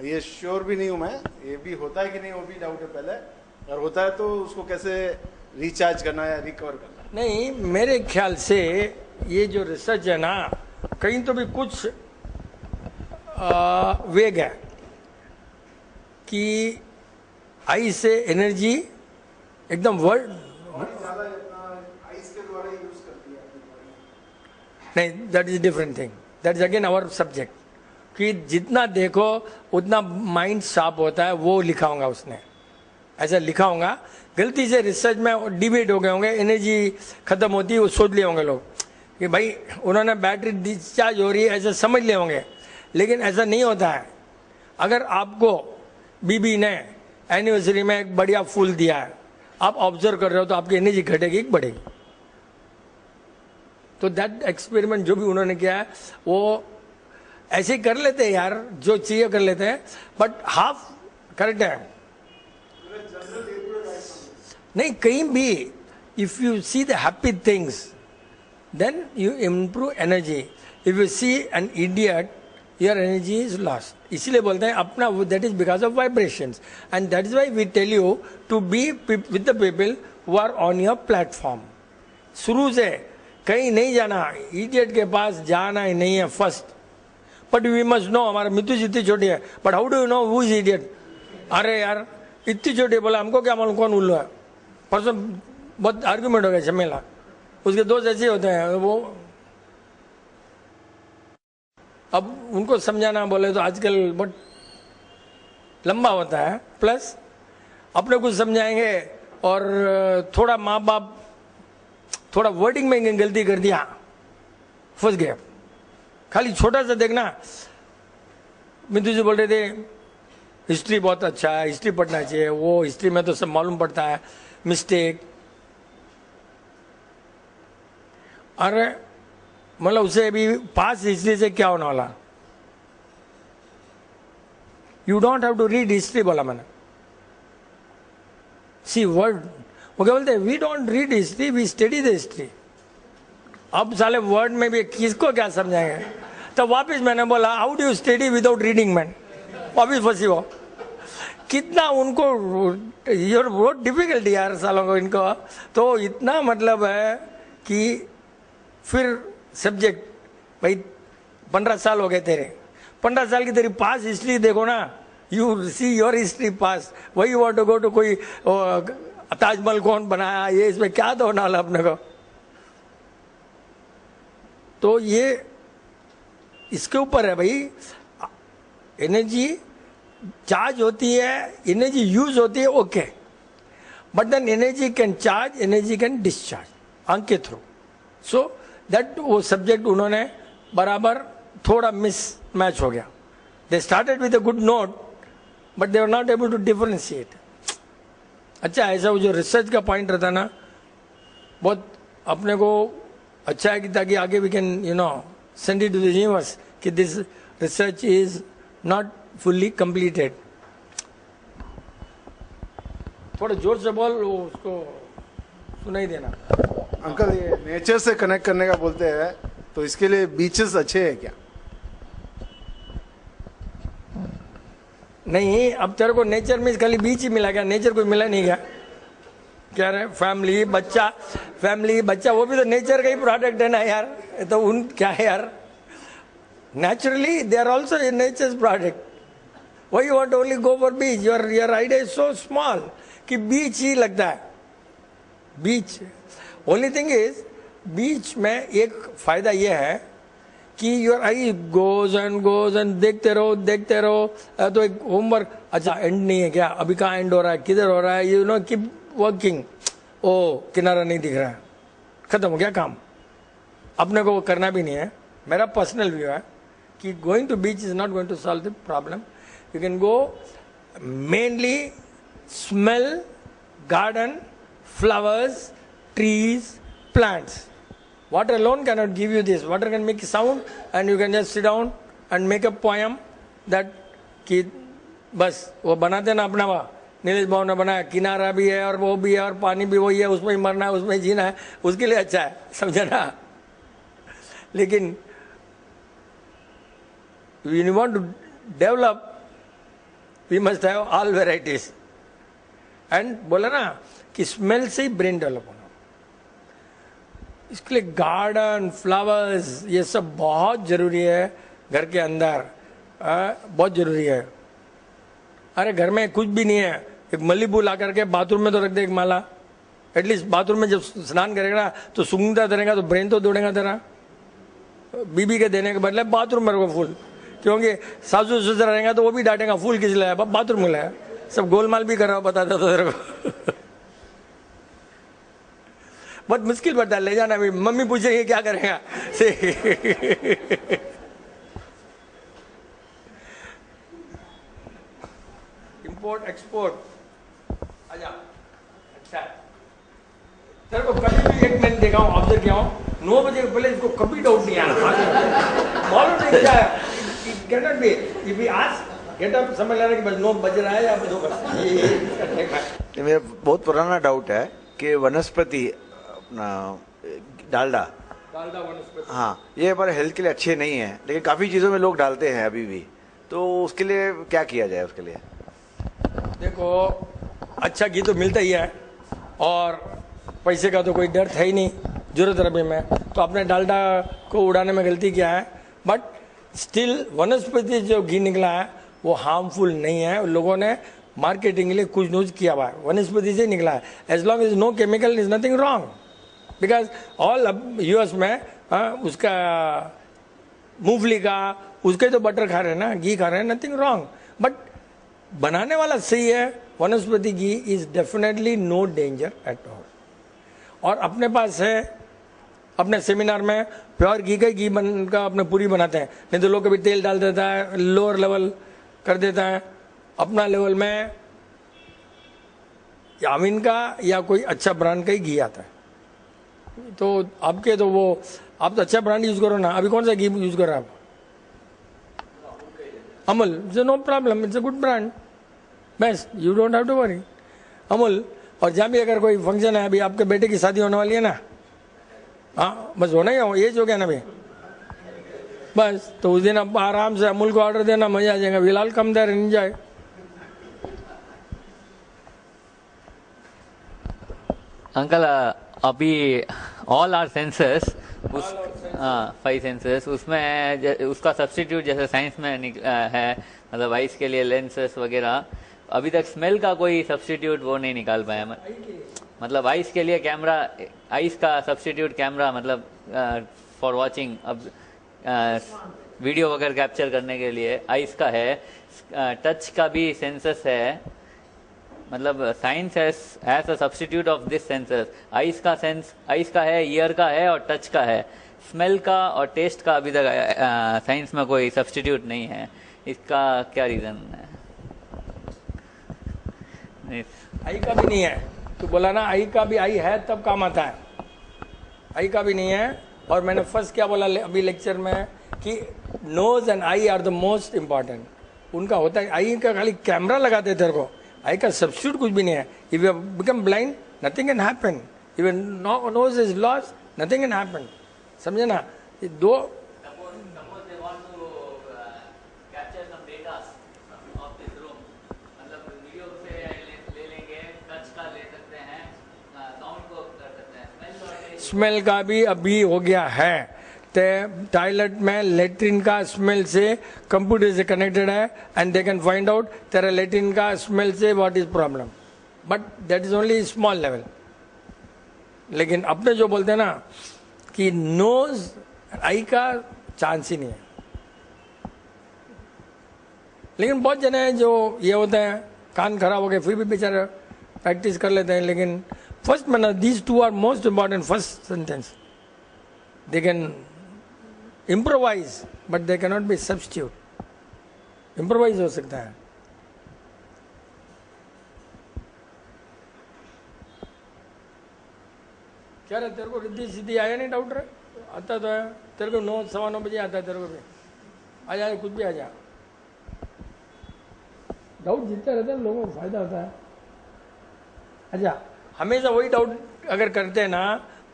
ये श्योर भी नहीं हूं मैं, ये भी होता है कि नहीं वो भी डाउट है पहले, अगर होता है तो उसको कैसे रिचार्ज करना या रिकवर करना। नहीं, मेरे ख्याल से ये जो रिसर्च है ना, कहीं तो भी कुछ वेग है कि आई से एनर्जी एकदम वर्ल्ड नहीं, that is different thing, that is again our subject, कि जितना देखो उतना माइंड शार्प होता है, वो लिखा होगा उसने, ऐसा लिखा होगा। गलती से रिसर्च में डिबेट हो गए होंगे, एनर्जी खत्म होती है, वो सोच लिए होंगे लोग कि भाई उन्होंने बैटरी डिस्चार्ज हो रही है, ऐसा समझ लिए होंगे, लेकिन ऐसा नहीं होता है। अगर आपको बीबी ने एनिवर्सरी में एक बढ़िया फूल दिया है, आप ऑब्जर्व कर रहे हो, तो आपकी एनर्जी घटेगी कि बढ़ेगी। तो दैट एक्सपेरिमेंट जो भी उन्होंने किया है, वो ऐसे कर लेते हैं यार, जो चाहिए कर लेते हैं, बट हाफ करेक्ट है नहीं, कहीं भी if you see the happy things then you improve energy, if you see an idiot your energy is lost. इसीलिए बोलते हैं अपना, that is because of vibrations, and that is why we tell you to be with the people who are on your platform. शुरू से कहीं नहीं जाना, इडियट के पास जाना ही नहीं है first, but we must know, हमारा मितु जितनी छोटी है, but how do you know who is idiot. अरे यार इतनी छोटी, बोला हमको क्या मालूम कौन उल्लू है। परसों बहुत आर्ग्यूमेंट हो गया, झमेला, उसके दोस्त ऐसे होते हैं, वो अब उनको समझाना बोले तो आजकल बहुत लंबा होता है, प्लस अपने कुछ समझाएंगे और थोड़ा माँ बाप थोड़ा वर्डिंग में गलती कर दिया, फंस गया। खाली छोटा सा देखना, मिंटू जी बोल रहे थे हिस्ट्री बहुत अच्छा है, हिस्ट्री पढ़ना चाहिए, वो हिस्ट्री में तो सब मालूम पड़ता है, मिस्टेक। अरे मतलब उसे अभी पास हिस्ट्री से क्या होने वाला, you don't have to read history, बोला मैंने। सी वर्ड, वो क्या बोलते हैं, we don't read history, we study the history. अब साले वर्ड में भी किसको क्या समझाएंगे। तो वापस मैंने बोला how do you study without reading, man वापिस फंसी हो। कितना उनको योर बहुत डिफिकल्टी यार सालों को इनको, तो इतना मतलब है कि फिर सब्जेक्ट, भाई 15 साल हो गए तेरे, 15 साल की तेरी पास हिस्ट्री देखो ना, यू सी योर हिस्ट्री पास, वही वांट टू गो टू कोई ताजमहल कौन बनाया, ये इसमें क्या तो होना अपने को। तो ये इसके ऊपर है भाई, एनर्जी चार्ज होती है, एनर्जी यूज होती है, okay, but then energy can charge, energy can discharge अंक के थ्रू. सो दैट वो सब्जेक्ट उन्होंने बराबर थोड़ा मिस मैच हो गया. They started with a good note but they were not able to differentiate. अच्छा, ऐसा वो जो रिसर्च का पॉइंट रहता ना, बहुत अपने को अच्छा है कि ताकि आगे we can you know send it to the universe कि this research is not fully completed. थोड़ा जोर से बोल, उसको सुनाई देना. अंकल, ये नेचर से कनेक्ट करने का बोलते हैं, तो इसके लिए बीचेस अच्छे हैं क्या? नहीं, अब तेरे को नेचर में खाली बीच ही मिला क्या? नेचर कोई मिला नहीं क्या? क्या रहे फैमिली बच्चा वो भी तो नेचर का ही प्रोडक्ट है ना यार. तो उन क्या है यार, naturally they are also nature's product. Why you want only go for beach? Your idea is so small कि बीच ही लगता है. Beach only thing is, beach में एक फायदा यह है कि योर आई गोज एंड देखते रहो. तो एक होमवर्क, अच्छा एंड नहीं है क्या? अभी कहाँ एंड हो रहा है, किधर हो रहा है, यू नो कीप वर्किंग. ओ किनारा नहीं दिख रहा है, खत्म हो गया काम. अपने को वो करना भी नहीं है. मेरा पर्सनल व्यू है कि going to beach is not going to solve the problem. You can go mainly smell garden, flowers, trees, plants. Water alone cannot give you this. Water can make sound and you can just sit down and make a poem that कि बस वो बनाते ना अपना, वहाँ नीलेश बाबू ने बनाया, किनारा भी है और वो भी है और पानी भी वही है, उसमें ही मरना है, उसमें जीना है, उसके लिए अच्छा है, समझा ना. लेकिन when you want to develop, we must have all varieties. And बोला ना कि स्मेल से ही ब्रेन डेवलप होना. इसके लिए गार्डन, फ्लावर्स, ये सब बहुत जरूरी है घर के अंदर, बहुत जरूरी है. अरे घर में कुछ भी नहीं है, एक मल्ली फूल ला करके बाथरूम में तो रख दे एक माला. एटलीस्ट बाथरूम में जब स्नान करेगा ना तो सूंघता करेगा तो ब्रेन तो दौड़ेगा तेरा. बीबी के देने के बदले बाथरूम में रखो फूल, क्योंकि सासू ससुर रहेगा तो वो भी डांटेगा, फूल किस लाया, बाथरूम में लाया. सब गोलमाल भी कर रहा हो, बताता तो तेरे को. बहुत मुश्किल पड़ता है ले जाना भी. मम्मी पूछेगी क्या करेगा से. इंपोर्ट एक्सपोर्ट आजा. अच्छा, तेरे को कभी भी एक मैंने देखा हूँ, ऑब्जर्व किया हूँ, 9 बजे के पहले इसको कभी डाउट नहीं आया. मालूम नहीं क्या है, can not be if we ask get up, समझ लेना कि बस 9 बज रहा है या 2 बज. मेरा बहुत पुराना डाउट है कि वनस्पति अपना डालडा वनस्पति, हाँ, ये हमारे हेल्थ के लिए अच्छे नहीं है, लेकिन काफ़ी चीज़ों में लोग डालते हैं अभी भी. तो उसके लिए क्या किया जाए? उसके लिए देखो, अच्छा घी तो मिलता ही है और पैसे का तो कोई डर था ही नहीं जरूरत रबी में, तो आपने डालडा को उड़ाने में गलती किया है. बट स्टिल वनस्पति जो घी निकला है वो हार्मफुल नहीं है. लोगों ने मार्केटिंग के लिए कुछ यूज किया हुआ है, वनस्पति से निकला है. As long as no chemical is nothing wrong, because all US में उसका मूंगफली का उसके तो बटर खा रहे हैं ना, घी खा रहे हैं, नथिंग रॉन्ग. बट बनाने वाला सही है. Vanaspati ghee is definitely no danger at all. और अपने पास है, अपने सेमिनार में प्योर घी का घी बन का अपने पूरी बनाते हैं. नहीं तो लोग कभी तेल डाल देता है, लोअर लेवल कर देता है. अपना लेवल में यामिन का या कोई अच्छा ब्रांड का ही घी आता है. तो आपके तो वो आप तो अच्छा ब्रांड यूज करो ना. अभी कौन सा घी यूज कर रहे हैं आप? Amul. No problem, it's a good brand, best, you don't have to worry. Amul. और जहाँ भी अगर कोई फंक्शन है, अभी आपके बेटे की शादी होने वाली है ना, हाँ बस होना ही हो, एज हो गया ना भाई, बस तो उस दिन आप आराम से अमूल को ऑर्डर देना, मजा आ जाएगा. विलाल कम देर एंजॉय. अंकल, अभी ऑल आर सेंसर्स, उस 5 सेंसर्स, उसमें उसका सब्स्टिट्यूट जैसे साइंस में है, मतलब आइस के लिए लेंसेस वगैरह, अभी तक स्मेल का कोई सब्स्टिट्यूट वो नहीं निकाल पाया. मतलब आइस के लिए कैमरा, आइस का सब्स्टिट्यूट कैमरा, मतलब फॉर वॉचिंग. अब वीडियो वगैरह कैप्चर करने के लिए, आइस का है, टच का भी सेंसस है, मतलब science as a substitute of this senses. Eyes का है, ईयर का है और टच का है। स्मेल का और टेस्ट का अभी तक साइंस में कोई सब्स्टिट्यूट नहीं है। इसका क्या रीजन है? आई का भी नहीं है, तो बोला ना आई का भी, आई है तब काम आता है, आई का भी नहीं है। और मैंने फर्स्ट क्या बोला अभी लेक्चर में कि nose and eye are the most important. उनका होता है, आई का खाली कैमरा लगाते तेरे को, आई का सब्स्टिट्यूट कुछ भी नहीं है। If you become blind nothing can happen, even nose is lost nothing can happen. समझे ना? ये दो स्मेल का भी अभी हो गया है। टॉयलेट में लेट्रिन का स्मेल से कंप्यूटर से कनेक्टेड है and they can find out तेरा लेट्रिन का स्मेल से what is problem, but that is only small level. लेकिन अपने जो बोलते हैं ना कि नोज आई का चांस ही नहीं है। लेकिन बहुत जने हैं जो ये होते हैं कान खराब हो गए फिर भी बेचारे प्रैक्टिस कर लेते हैं। लेकिन फर्स्ट मैंने these two are most important. First sentence they can improvise but they can not be substitute. Improvise हो सकता है। क्या रे तेरे को रिद्धि सीधी आया नहीं? डाउट रे आता तो है तेरे को 9 सवा 9 बजे आता है तेरे को भी। आ जाए कुछ भी आ जा। डाउट जितने रहते हैं लोगों को फायदा होता है। अच्छा हमेशा वही डाउट अगर करते हैं ना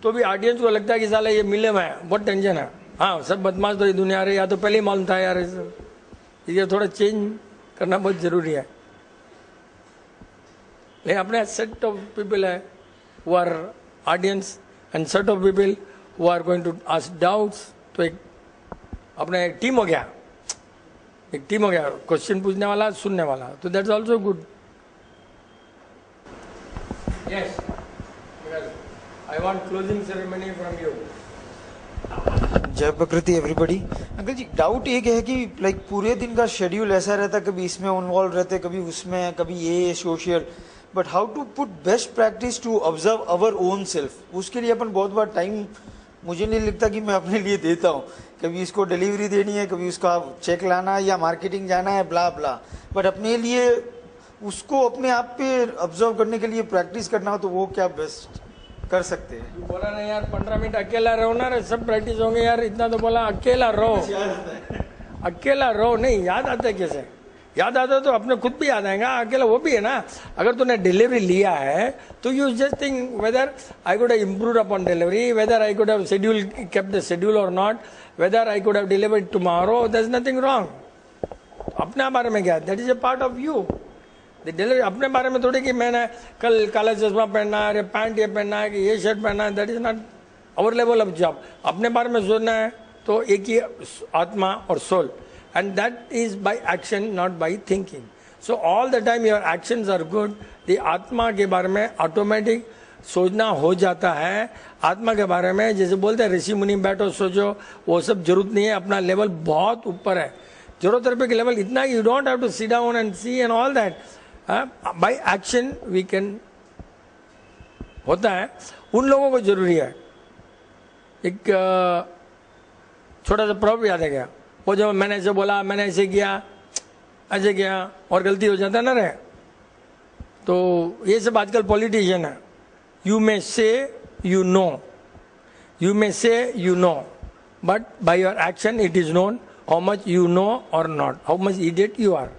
तो भी ऑडियंस को लगता है कि साला ये मिले में बहुत टेंशन है। हाँ सब बदमाश तो ये दुनिया रही, या तो पहले ही मालूम था यार, ये थोड़ा चेंज करना बहुत जरूरी है। लेकिन अपने सेट ऑफ पीपल है who are audience and set of people who are going to ask doubts. तो एक अपना एक टीम हो गया, एक टीम हो गया, क्वेश्चन पूछने वाला सुनने वाला, तो that's also good. Yes, I want closing ceremony from you. जय प्रकृति एवरीबॉडी। अंकल जी डाउट एक है कि लाइक पूरे दिन का शेड्यूल ऐसा रहता है, कभी इसमें इन्वॉल्व रहते, कभी उसमें, कभी ये social, but how to put best practice to observe our own self. उसके लिए अपन बहुत बार टाइम मुझे नहीं लगता कि मैं अपने लिए देता हूँ। कभी इसको डिलीवरी देनी है, कभी उसका चेक लाना है या मार्केटिंग जाना है, ब्ला ब्ला, बट अपने लिए उसको अपने आप पे ऑब्जर्व करने के लिए प्रैक्टिस करना हो तो वो क्या बेस्ट कर सकते हैं? बोला ना यार 15 मिनट अकेला रहो ना रे, सब प्रैक्टिस होंगे यार। इतना तो बोला अकेला रहो, अकेला रहो। नहीं याद आता है कैसे? याद आता तो अपने खुद भी याद आएगा, अकेला वो भी है ना। अगर तूने डिलीवरी लिया है तो you just think whether I could have improved upon delivery, whether I could have schedule kept the schedule और not, whether I could have delivered tomorrow, there is nothing wrong. अपने बारे में क्या, that is a part of you. Delivery अपने बारे में थोड़ी कि मैंने कल काला चश्मा पहनना है, अरे पैंट ये पहनना है, कि ये शर्ट पहनना है, that is not our level of job. अपने बारे में सोचना है तो एक ही आत्मा और soul, and that is by action not by thinking. So all the time your actions are good. The आत्मा के बारे में ऑटोमेटिक सोचना हो जाता है। आत्मा के बारे में जैसे बोलते हैं ऋषि मुनि बैठो सोचो, वो सब जरूरत नहीं है। अपना लेवल बहुत ऊपर है, जरूरत रुपये के लेवल इतना, you don't have to sit down and see and all that. By action we can होता है। उन लोगों को जरूरी है। एक छोटा सा प्रॉब्लम याद है क्या, वो जो मैंने ऐसे बोला, मैंने ऐसे किया, ऐसे किया और गलती हो जाता है ना रे। तो ये सब आजकल पॉलिटिशियन है। You may say you no, you may say you know, but by your action it is known how much you know और not, how much idiot you are.